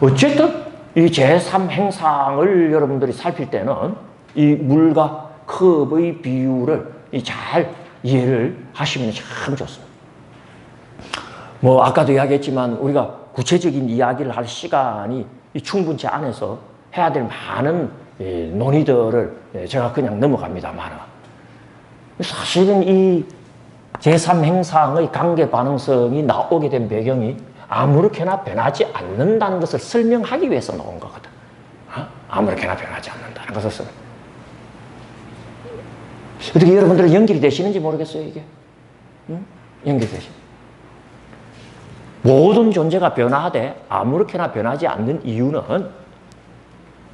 어쨌든 이 제3행상을 여러분들이 살필 때는 이 물과 컵의 비율을 잘 이해를 하시면 참 좋습니다. 뭐 아까도 이야기했지만 우리가 구체적인 이야기를 할 시간이 충분치 않아서 해야 될 많은 논의들을 제가 그냥 넘어갑니다만 사실은 이 제3행상의 관계 반응성이 나오게 된 배경이 아무렇게나 변하지 않는다는 것을 설명하기 위해서 나온 거거든. 아무렇게나 변하지 않는다는 것을. 어떻게 여러분들은 연결이 되시는지 모르겠어요, 이게. 연결되시. 모든 존재가 변화하되 아무렇게나 변하지 않는 이유는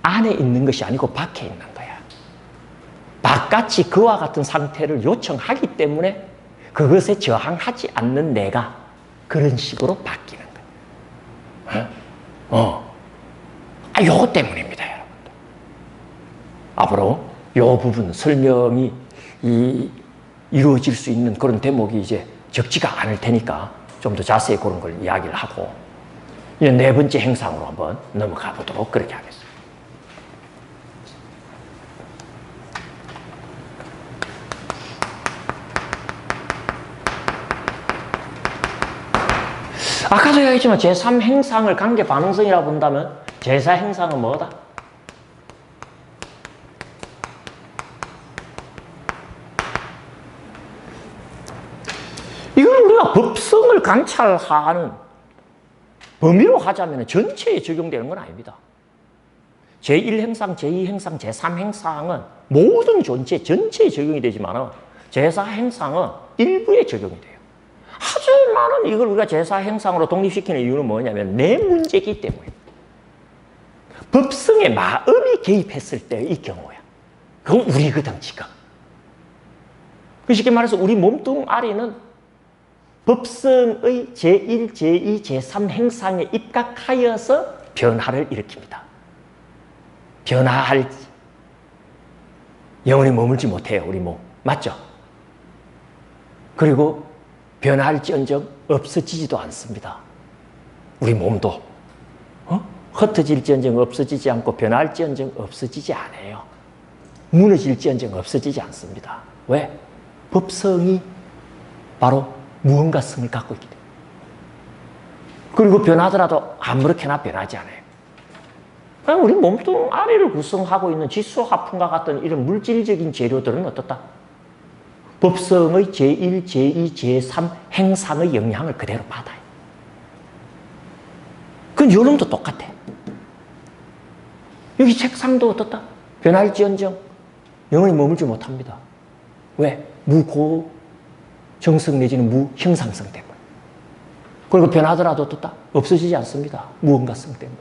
안에 있는 것이 아니고 밖에 있는 거야. 바깥이 그와 같은 상태를 요청하기 때문에 그것에 저항하지 않는 내가 그런 식으로 바뀌는 거야. 요거 때문입니다, 여러분들. 앞으로 요 부분 설명이 이루어질 수 있는 그런 대목이 이제 적지가 않을 테니까 좀 더 자세히 그런 걸 이야기를 하고 이제 네 번째 행상으로 한번 넘어가 보도록 그렇게 하겠습니다. 아까도 이야기했지만 제3행상을 관계 반응성이라고 본다면 제4행상은 뭐다? 이건 우리가 법성을 관찰하는 범위로 하자면 전체에 적용되는 건 아닙니다. 제1행상, 제2행상, 제3행상은 모든 존재 전체에 적용이 되지만 제4행상은 일부에 적용이 돼요. 아주 하지만은 이걸 우리가 제사 행상으로 독립시키는 이유는 뭐냐면 내 문제이기 때문에. 법성에 마음이 개입했을 때의 경우야. 그건 우리거든, 지금. 쉽게 말해서 우리 몸뚱아리는 법성의 제1, 제2, 제3 행상에 입각하여서 변화를 일으킵니다. 변화할 영원히 머물지 못해요, 우리 몸. 맞죠? 그리고 변화할지언정 없어지지도 않습니다. 우리 몸도. 흩어질지언정 없어지지 않고 변화할지언정 없어지지 않아요. 무너질지언정 없어지지 않습니다. 왜? 법성이 바로 무언가성을 갖고 있기 때문에. 그리고 변하더라도 아무렇게나 변하지 않아요. 우리 몸뚱아리를 구성하고 있는 지수화풍과 같은 이런 물질적인 재료들은 어떻다? 법성의 제1, 제2, 제3 행상의 영향을 그대로 받아요. 그건 요놈도 똑같아. 여기 책상도 어떻다? 변할지언정 영원히 머물지 못합니다. 왜? 무고정성 내지는 무형상성 때문에. 그리고 변하더라도 어떻다? 없어지지 않습니다. 무언가성 때문에.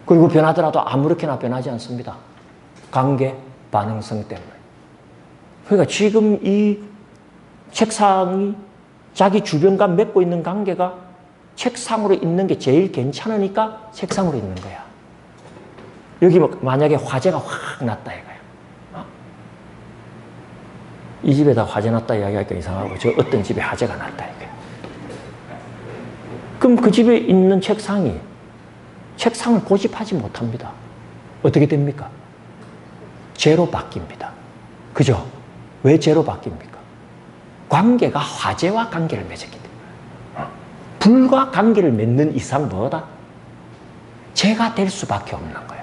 그리고 변하더라도 아무렇게나 변하지 않습니다. 관계, 반응성 때문에. 그러니까 지금 이 책상이 자기 주변과 맺고 있는 관계가 책상으로 있는 게 제일 괜찮으니까 책상으로 있는 거야. 여기 만약에 화재가 확 났다 이거야. 이 집에다 화재 났다 이야기하니까 이상하고 저 어떤 집에 화재가 났다 이거야. 그럼 그 집에 있는 책상을 고집하지 못합니다. 어떻게 됩니까? 죄로 바뀝니다. 그죠? 왜 죄로 바뀝니까? 관계가 화재와 관계를 맺었기 때문에. 불과 관계를 맺는 이상 뭐다? 죄가 될 수밖에 없는 거야.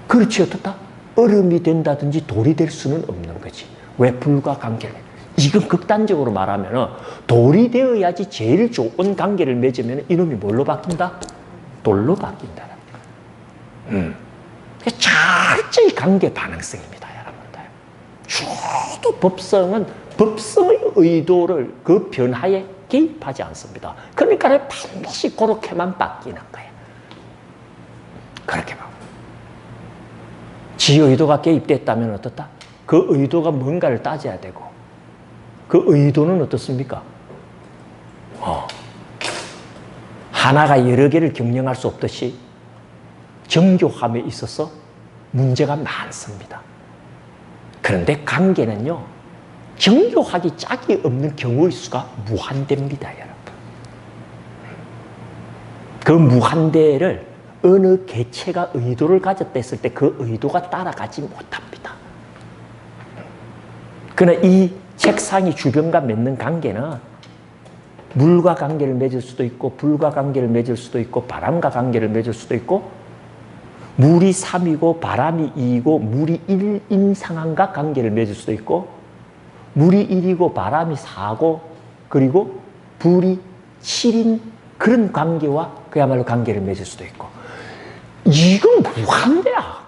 그렇지 어떻다? 얼음이 된다든지 돌이 될 수는 없는 거지. 왜? 불과 관계를. 이건 극단적으로 말하면 돌이 되어야지 제일 좋은 관계를 맺으면 이놈이 뭘로 바뀐다? 돌로 바뀐다. 철저히 관계 반응성입니다, 여러분들. 주도 법성은 법성의 의도를 그 변화에 개입하지 않습니다. 그러니까 반드시 그렇게만 바뀌는 거예요. 그렇게만. 지 의도가 개입됐다면 어떻다? 그 의도가 뭔가를 따져야 되고 그 의도는 어떻습니까? 하나가 여러 개를 경영할 수 없듯이 정교함에 있어서 문제가 많습니다. 그런데 관계는요, 정교하기 짝이 없는 경우의 수가 무한대입니다, 여러분. 그 무한대를 어느 개체가 의도를 가졌다 했을 때 그 의도가 따라가지 못합니다. 그러나 이 책상이 주변과 맺는 관계는 물과 관계를 맺을 수도 있고 불과 관계를 맺을 수도 있고 바람과 관계를 맺을 수도 있고 물이 3이고 바람이 2이고 물이 1인 상황과 관계를 맺을 수도 있고 물이 1이고 바람이 4고 그리고 불이 7인 그런 관계와 그야말로 관계를 맺을 수도 있고 이건 무한대야.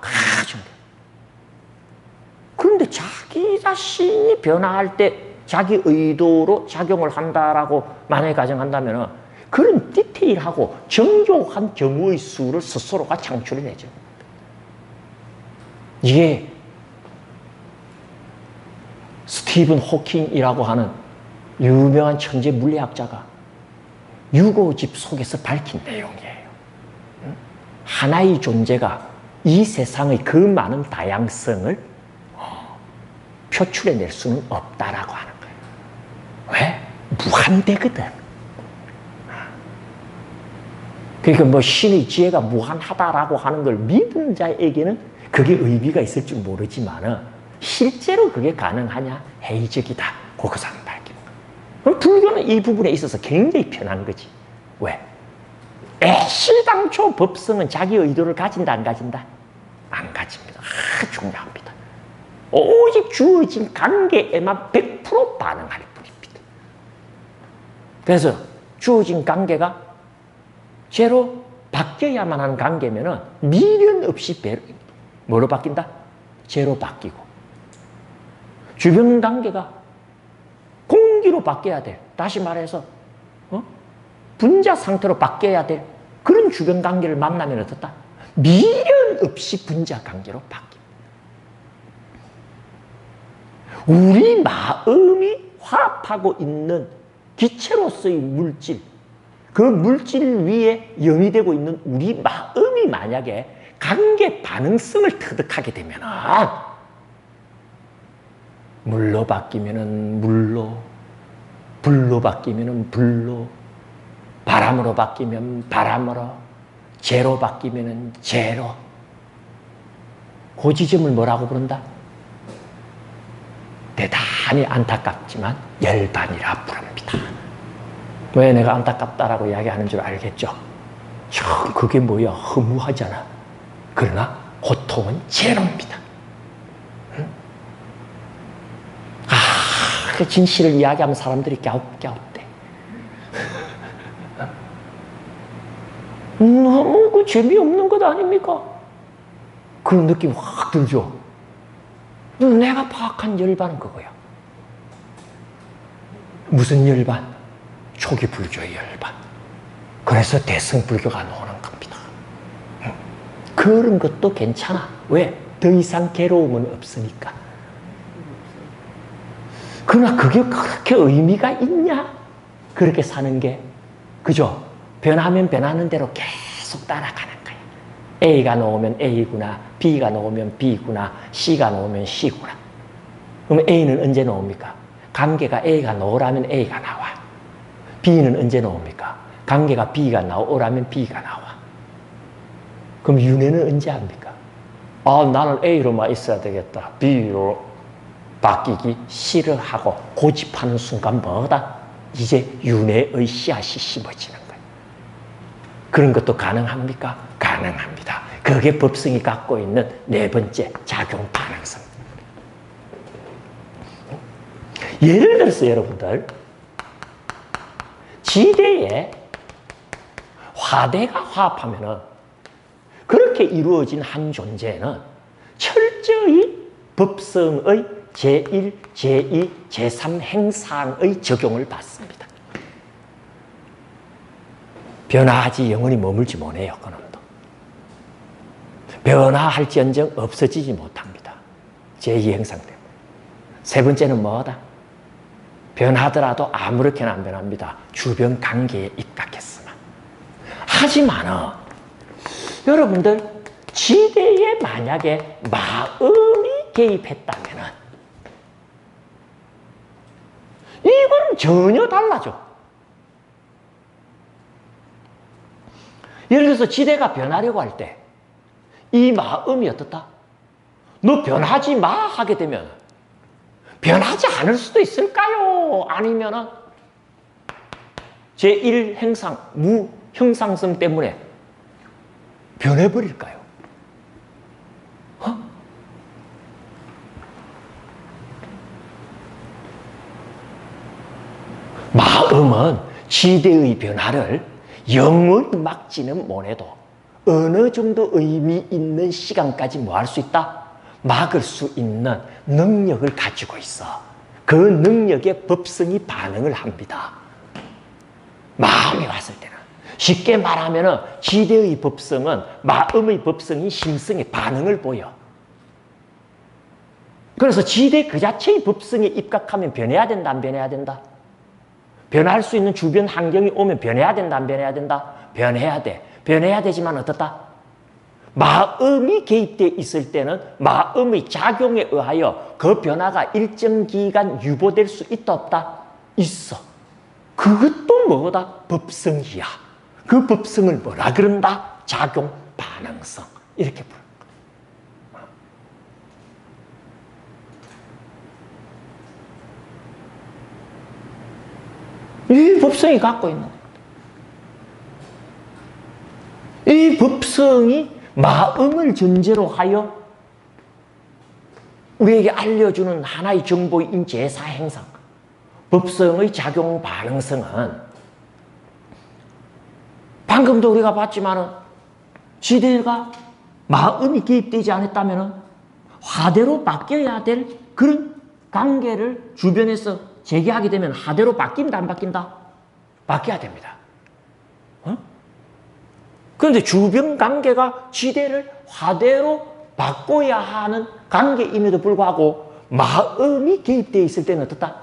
그런데 자기 자신이 변화할 때 자기 의도로 작용을 한다라고 만약에 가정한다면 그런 디테일하고 정교한 경우의 수를 스스로가 창출해내죠. 이게 스티븐 호킹이라고 하는 유명한 천재 물리학자가 유고집 속에서 밝힌 내용이에요. 하나의 존재가 이 세상의 그 많은 다양성을 표출해낼 수는 없다라고 하는 거예요. 왜? 무한대거든. 그러니까 뭐 신의 지혜가 무한하다라고 하는 걸 믿는 자에게는 그게 의미가 있을 줄 모르지만 실제로 그게 가능하냐? 회의적이다. 그것을 밝히는 거예요. 불교는 이 부분에 있어서 굉장히 편한 거지. 왜? 애시당초 법성은 자기 의도를 가진다 안 가진다? 안 가집니다. 중요합니다. 오직 주어진 관계에만 100% 반응할 뿐입니다. 그래서 주어진 관계가 죄로 바뀌어야만 하는 관계면은 미련 없이 뭐로 바뀐다? 죄로 바뀌고 주변 관계가 분기로 바뀌어야 될, 다시 말해서 분자 상태로 바뀌어야 될 그런 주변 관계를 만나면 어떻다? 미련 없이 분자 관계로 바뀝니다. 우리 마음이 화합하고 있는 기체로서의 물질, 그 물질 위에 영이 되고 있는 우리 마음이 만약에 관계 반응성을 터득하게 되면 물로 바뀌면은 물로, 불로 바뀌면은 불로, 바람으로 바뀌면 바람으로, 재로 바뀌면은 재로. 그 지점을 뭐라고 부른다? 대단히 안타깝지만 열반이라 부릅니다. 왜 내가 안타깝다라고 이야기하는 줄 알겠죠? 참 그게 뭐야, 허무하잖아. 그러나 고통은 제로입니다. 응? 그 진실을 이야기하면 사람들이 갸웃갸웃대. 너무 그 재미없는 것 아닙니까? 그런 느낌 확 들죠? 내가 파악한 열반은 그거야. 무슨 열반? 초기 불교의 열반. 그래서 대승불교가 나오는 겁니다. 그런 것도 괜찮아. 왜? 더 이상 괴로움은 없으니까. 그러나 그게 그렇게 의미가 있냐? 그렇게 사는 게. 그죠? 변하면 변하는 대로 계속 따라가는 거야. A가 나오면 A구나, B가 나오면 B구나, C가 나오면 C구나. 그럼 A는 언제 나옵니까? 관계가 A가 나오라면 A가 나와. B는 언제 나옵니까? 관계가 B가 나오라면 B가 나와. 그럼 윤회는 언제 합니까? 나는 A로만 있어야 되겠다. B로 바뀌기 싫어하고 고집하는 순간 뭐다? 이제 윤회의 씨앗이 심어지는 거예요. 그런 것도 가능합니까? 가능합니다. 그게 법성이 갖고 있는 네 번째 작용 가능성. 예를 들어서 여러분들, 지대에 화대가 화합하면은 그렇게 이루어진 한 존재는 철저히 법성의 제1, 제2, 제3 행상의 적용을 받습니다. 변화하지 영원히 머물지 못해요. 그놈도. 변화할지언정 없어지지 못합니다. 제2 행상 때문에. 세 번째는 뭐다? 변하더라도 아무렇게나 안 변합니다. 주변 관계에 입각했으나. 하지만 여러분들 지대에 만약에 마음이 개입했다면 이건 전혀 달라져. 예를 들어서 지대가 변하려고 할 때 이 마음이 어떻다? 너 변하지 마 하게 되면 변하지 않을 수도 있을까요? 아니면은 제1 행상, 무형상성 때문에 변해버릴까요? 마음은 지대의 변화를 영원히 막지는 못해도 어느 정도 의미 있는 시간까지 뭐 할 수 있다? 막을 수 있는 능력을 가지고 있어. 그 능력에 법성이 반응을 합니다. 마음이 왔을 때는. 쉽게 말하면 지대의 법성은 마음의 법성이 심성에 반응을 보여. 그래서 지대 그 자체의 법성에 입각하면 변해야 된다, 안 변해야 된다? 변할 수 있는 주변 환경이 오면 변해야 된다, 안 변해야 된다? 변해야 돼. 변해야 되지만 어떻다? 마음이 개입되어 있을 때는 마음의 작용에 의하여 그 변화가 일정 기간 유보될 수 있다, 없다? 있어. 그것도 뭐다? 법성이야. 그 법성을 뭐라 그런다? 작용 반응성. 이렇게 부르는 거야. 이 법성이 갖고 있는 거야. 이 법성이 마음을 전제로 하여 우리에게 알려주는 하나의 정보인 제4행상. 법성의 작용 반응성은 방금도 우리가 봤지만은 지대가 마음이 개입되지 않았다면 화대로 바뀌어야 될 그런 관계를 주변에서 재개하게 되면 하대로 바뀐다, 안 바뀐다? 바뀌어야 됩니다. 그런데 주변 관계가 지대를 화대로 바꿔야 하는 관계임에도 불구하고 마음이 개입되어 있을 때는 어떻다?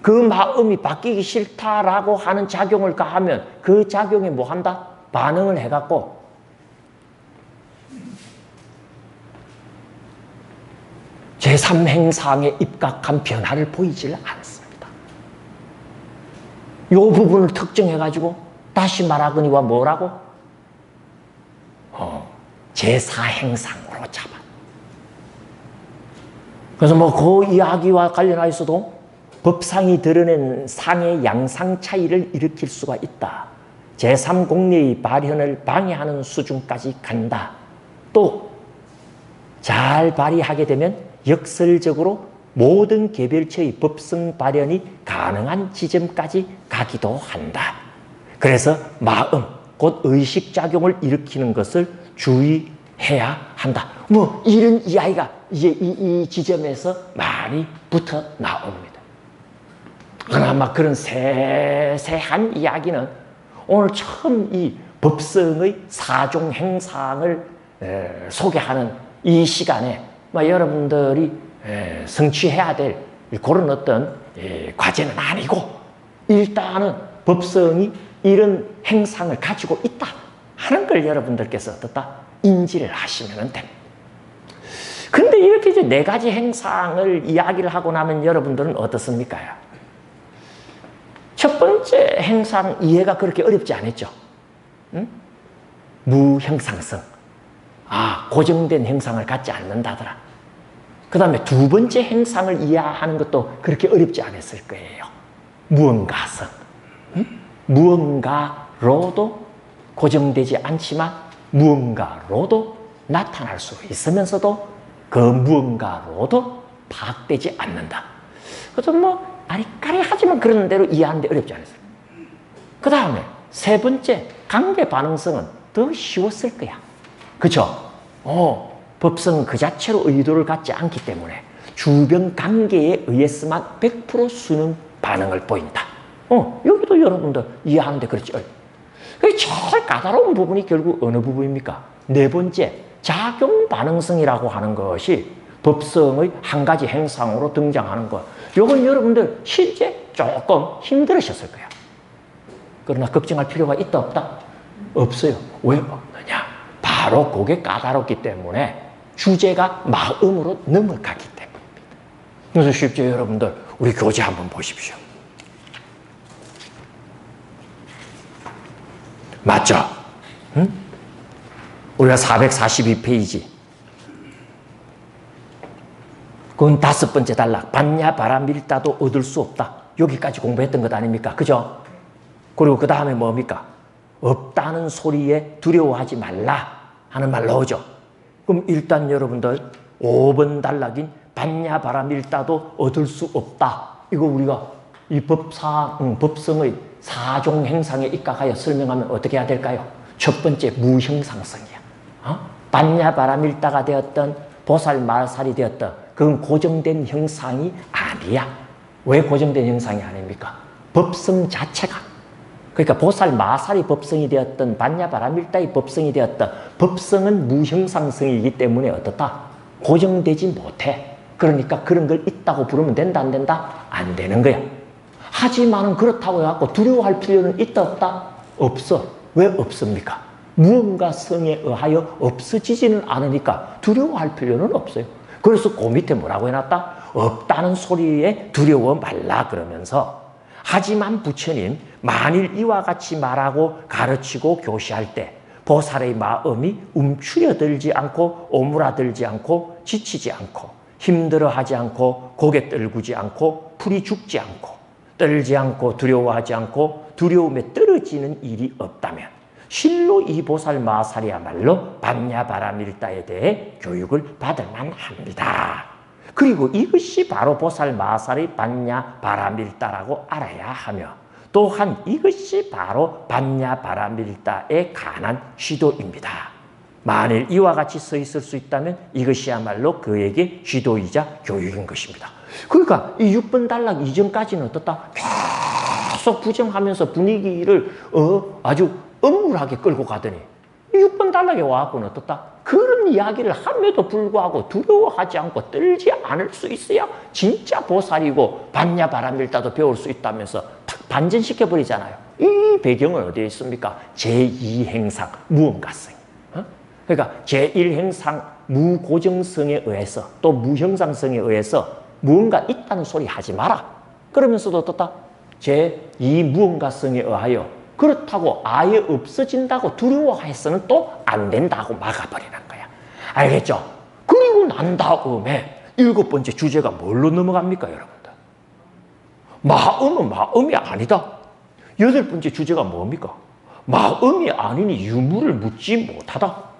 그 마음이 바뀌기 싫다라고 하는 작용을 가하면 그 작용에 뭐 한다? 반응을 해갖고 제3행상에 입각한 변화를 보이질 않습니다. 이 부분을 특정해가지고 다시 말하거니와 뭐라고? 제4행상으로 잡아. 그래서 뭐 그 이야기와 관련하여서도 법상이 드러낸 상의 양상 차이를 일으킬 수가 있다. 제3공리의 발현을 방해하는 수준까지 간다. 또 잘 발휘하게 되면 역설적으로 모든 개별체의 법성 발현이 가능한 지점까지 가기도 한다. 그래서 마음, 곧 의식작용을 일으키는 것을 주의해야 한다. 뭐 이런 이야기가 이제 이 지점에서 많이 붙어 나옵니다. 그나마 그런 세세한 이야기는 오늘 처음 이 법성의 사종 행상을 소개하는 이 시간에 여러분들이 성취해야 될 그런 어떤 과제는 아니고 일단은 법성이 이런 행상을 가지고 있다 하는 걸 여러분들께서 어떻다? 인지를 하시면 됩니다. 근데 이렇게 이제 4가지 행상을 이야기를 하고 나면 여러분들은 어떻습니까? 첫 번째 행상 이해가 그렇게 어렵지 않았죠? 응? 무형상성. 고정된 형상을 갖지 않는다더라. 그 다음에 2번째 행상을 이해하는 것도 그렇게 어렵지 않았을 거예요. 무언가성. 무언가로도 고정되지 않지만 무언가로도 나타날 수 있으면서도 그 무언가로도 파악되지 않는다. 그래서 뭐 아리까리하지만 그런 대로 이해하는데 어렵지 않았어요. 그 다음에 3번째 관계 반응성은 더 쉬웠을 거야. 그렇죠? 법성은 그 자체로 의도를 갖지 않기 때문에 주변 관계에 의해서만 100% 수능 반응을 보인다. 여기도 여러분들 이해하는데 그렇죠. 제일 까다로운 부분이 결국 어느 부분입니까? 4번째, 작용 반응성이라고 하는 것이 법성의 한 가지 행상으로 등장하는 것. 이건 여러분들 실제 조금 힘들으셨을 거야. 그러나 걱정할 필요가 있다 없다? 없어요. 왜 없느냐? 바로 그게 까다롭기 때문에 주제가 마음으로 넘어가기 때문입니다. 그래서 쉽죠, 여러분들. 우리 교재 한번 보십시오. 맞죠? 응? 우리가 442페이지. 그건 5번째 단락. 반야 바람일다도 얻을 수 없다. 여기까지 공부했던 것 아닙니까? 그죠? 그리고 그 다음에 뭡니까? 없다는 소리에 두려워하지 말라 하는 말 나오죠. 그럼 일단 여러분들 5번 단락인 반야 바람일다도 얻을 수 없다. 이거 우리가 이 법성의 사종 행상에 입각하여 설명하면 어떻게 해야 될까요? 첫 번째 무형상성이야. 반야 바람일다가 되었던 보살 마살이 되었던 그건 고정된 형상이 아니야. 왜 고정된 형상이 아닙니까? 법성 자체가. 그러니까 보살 마살이 법성이 되었던 반야 바람일다의 법성이 되었던 법성은 무형상성이기 때문에 어떻다? 고정되지 못해. 그러니까 그런 걸 있다고 부르면 된다 안 된다? 안 되는 거야. 하지만은 그렇다고 해갖고 두려워할 필요는 있다 없다? 없어. 왜 없습니까? 무언가 성에 의하여 없어지지는 않으니까 두려워할 필요는 없어요. 그래서 그 밑에 뭐라고 해놨다? 없다는 소리에 두려워 말라 그러면서 하지만 부처님 만일 이와 같이 말하고 가르치고 교시할 때 보살의 마음이 움츠려들지 않고 오므라들지 않고 지치지 않고 힘들어하지 않고 고개 떨구지 않고 풀이 죽지 않고 떨지 않고 두려워하지 않고 두려움에 떨어지는 일이 없다면 실로 이 보살 마살이야말로 반야 바람일다에 대해 교육을 받을 만합니다. 그리고 이것이 바로 보살 마살의 반야 바람일다라고 알아야 하며 또한 이것이 바로 반야 바람일다에 관한 시도입니다. 만일 이와 같이 서 있을 수 있다면 이것이야말로 그에게 지도이자 교육인 것입니다. 그러니까 이 6번 단락 이전까지는 어떻다? 계속 부정하면서 분위기를 아주 엄울하게 끌고 가더니 6번 단락에 와갖고는 어떻다? 그런 이야기를 함에도 불구하고 두려워하지 않고 떨지 않을 수 있어야 진짜 보살이고 반야 바람일다도 배울 수 있다면서 탁 반전시켜버리잖아요. 이 배경은 어디에 있습니까? 제2행상 무언가성. 그러니까 제1행상 무고정성에 의해서 또 무형상성에 의해서 무언가 있다는 소리 하지 마라. 그러면서도 어떻다? 제2 무언가성에 의하여 그렇다고 아예 없어진다고 두려워해서는 또 안 된다고 막아버리는 거야. 알겠죠? 그리고 난 다음에 7번째 주제가 뭘로 넘어갑니까, 여러분들? 마음은 마음이 아니다. 8번째 주제가 뭡니까? 마음이 아니니 유무를 묻지 못하다.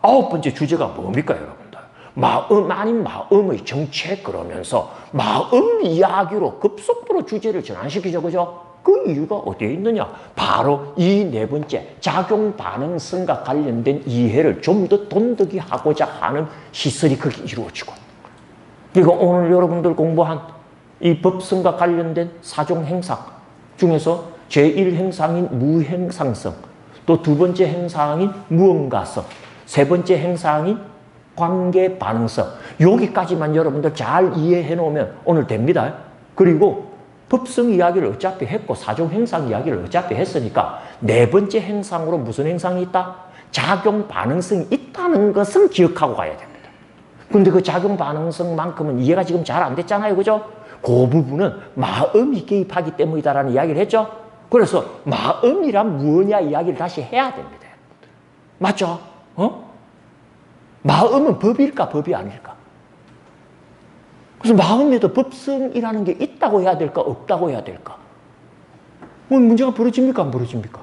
9번째 주제가 뭡니까, 여러분들? 마음 아닌 마음의 정체 그러면서 마음 이야기로 급속도로 주제를 전환시키죠, 그죠? 그 이유가 어디에 있느냐? 바로 이 4번째 작용 반응성과 관련된 이해를 좀 더 돈독히 하고자 하는 시설이 거기 이루어지고, 그리고 오늘 여러분들 공부한 이 법성과 관련된 사종 행상 중에서 제1행상인 무행상성, 또 2번째 행상인 무언가성, 3번째 행상인 관계 반응성, 여기까지만 여러분들 잘 이해해 놓으면 오늘 됩니다. 그리고 법성 이야기를 어차피 했고 사종 행상 이야기를 어차피 했으니까 4번째 행상으로 무슨 행상이 있다? 작용 반응성이 있다는 것은 기억하고 가야 됩니다. 근데 그 작용 반응성만큼은 이해가 지금 잘 안 됐잖아요, 그죠? 그 부분은 마음이 개입하기 때문이다라는 이야기를 했죠. 그래서 마음이란 무엇이냐 이야기를 다시 해야 됩니다. 맞죠? 마음은 법일까 법이 아닐까? 그래서 마음에도 법성이라는 게 있다고 해야 될까 없다고 해야 될까? 문제가 벌어집니까 안 벌어집니까?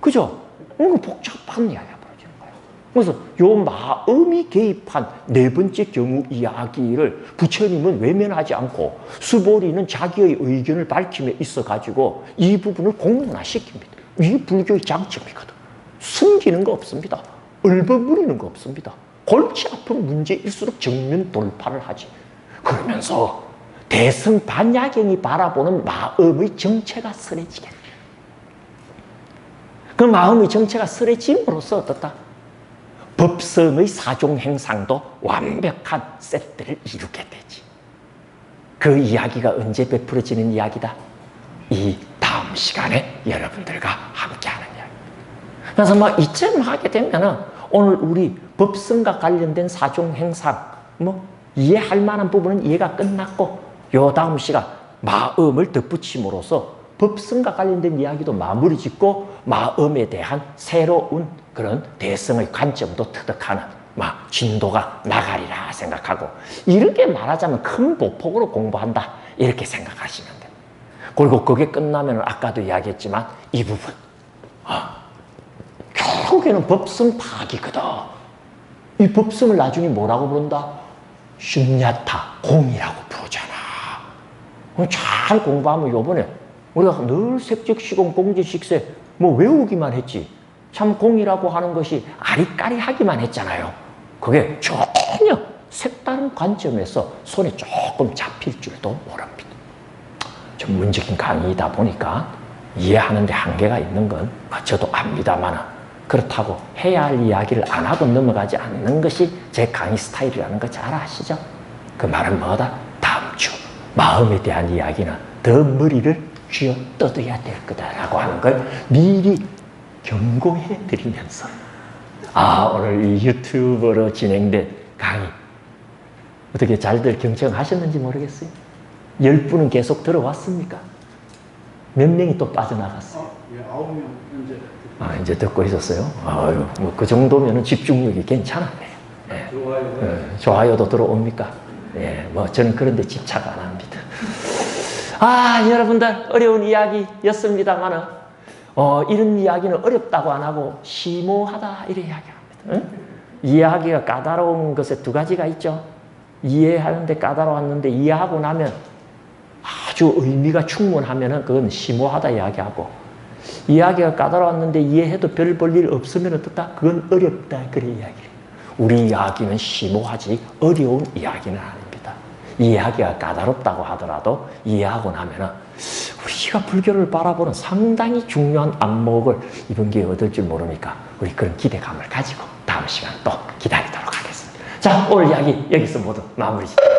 그죠? 복잡한 이야기가 벌어지는 거예요. 그래서 요 마음이 개입한 4번째 경우 이야기를 부처님은 외면하지 않고 수보리는 자기의 의견을 밝힘에 있어가지고 이 부분을 공론화시킵니다. 이게 불교의 장점이거든. 숨기는 거 없습니다. 얼버무리는 거 없습니다. 골치 아픈 문제일수록 정면 돌파를 하지. 그러면서 대승 반야경이 바라보는 마음의 정체가 스레지게. 그 마음의 정체가 스레짐으로써 어떻다? 법성의 사종 행상도 완벽한 세트를 이루게 되지. 그 이야기가 언제 베풀어지는 이야기다? 이 다음 시간에 여러분들과 함께하는 이야기. 그래서 막 이쯤 하게 되면은 오늘 우리 법성과 관련된 사종 행상 이해할 만한 부분은 이해가 끝났고, 요 다음 시간 마음을 덧붙임으로써 법성과 관련된 이야기도 마무리 짓고 마음에 대한 새로운 그런 대성의 관점도 터득하는 진도가 나가리라 생각하고, 이렇게 말하자면 큰 보폭으로 공부한다 이렇게 생각하시면 돼요. 그리고 그게 끝나면 아까도 이야기했지만 이 부분 결국에는 법성 파악이거든. 이 법성을 나중에 뭐라고 부른다? 슌야타, 공이라고 부르잖아. 잘 공부하면 요번에 우리가 늘 색적시공, 공지식세 외우기만 했지 참 공이라고 하는 것이 아리까리하기만 했잖아요. 그게 전혀 색다른 관점에서 손에 조금 잡힐 줄도 모릅니다. 전문적인 강의이다 보니까 이해하는 데 한계가 있는 건 저도 압니다만, 그렇다고 해야 할 이야기를 안 하고 넘어가지 않는 것이 제 강의 스타일이라는 거 잘 아시죠? 그 말은 뭐다? 다음 주 마음에 대한 이야기는 더 머리를 쥐어 뜯어야 될 거다라고 하는 걸 미리 경고해 드리면서 오늘 이 유튜브로 진행된 강의 어떻게 잘들 경청하셨는지 모르겠어요. 10분은 계속 들어왔습니까? 몇 명이 또 빠져나갔어요? 예, 9명 현재. 이제 듣고 있었어요? 아유, 그 정도면 집중력이 괜찮았네요. 네. 좋아요. 네. 좋아요도 들어옵니까? 예, 저는 그런데 집착 안 합니다. 여러분들, 어려운 이야기였습니다만은, 이런 이야기는 어렵다고 안 하고 심오하다, 이런 이야기 합니다. 응? 이해하기가 까다로운 것에 2가지가 있죠. 이해하는데 까다로웠는데 이해하고 나면 아주 의미가 충분하면은 그건 심오하다 이야기하고, 이야기가 까다로웠는데 이해해도 별 볼 일 없으면 어떻다? 그건 어렵다. 그래 이야기를 우리 이야기는 심오하지 어려운 이야기는 아닙니다. 이 이야기가 까다롭다고 하더라도 이해하고 나면은 우리가 불교를 바라보는 상당히 중요한 안목을 이번 기회에 얻을 줄 모르니까 우리 그런 기대감을 가지고 다음 시간 또 기다리도록 하겠습니다. 자, 오늘 이야기 여기서 모두 마무리 짓도록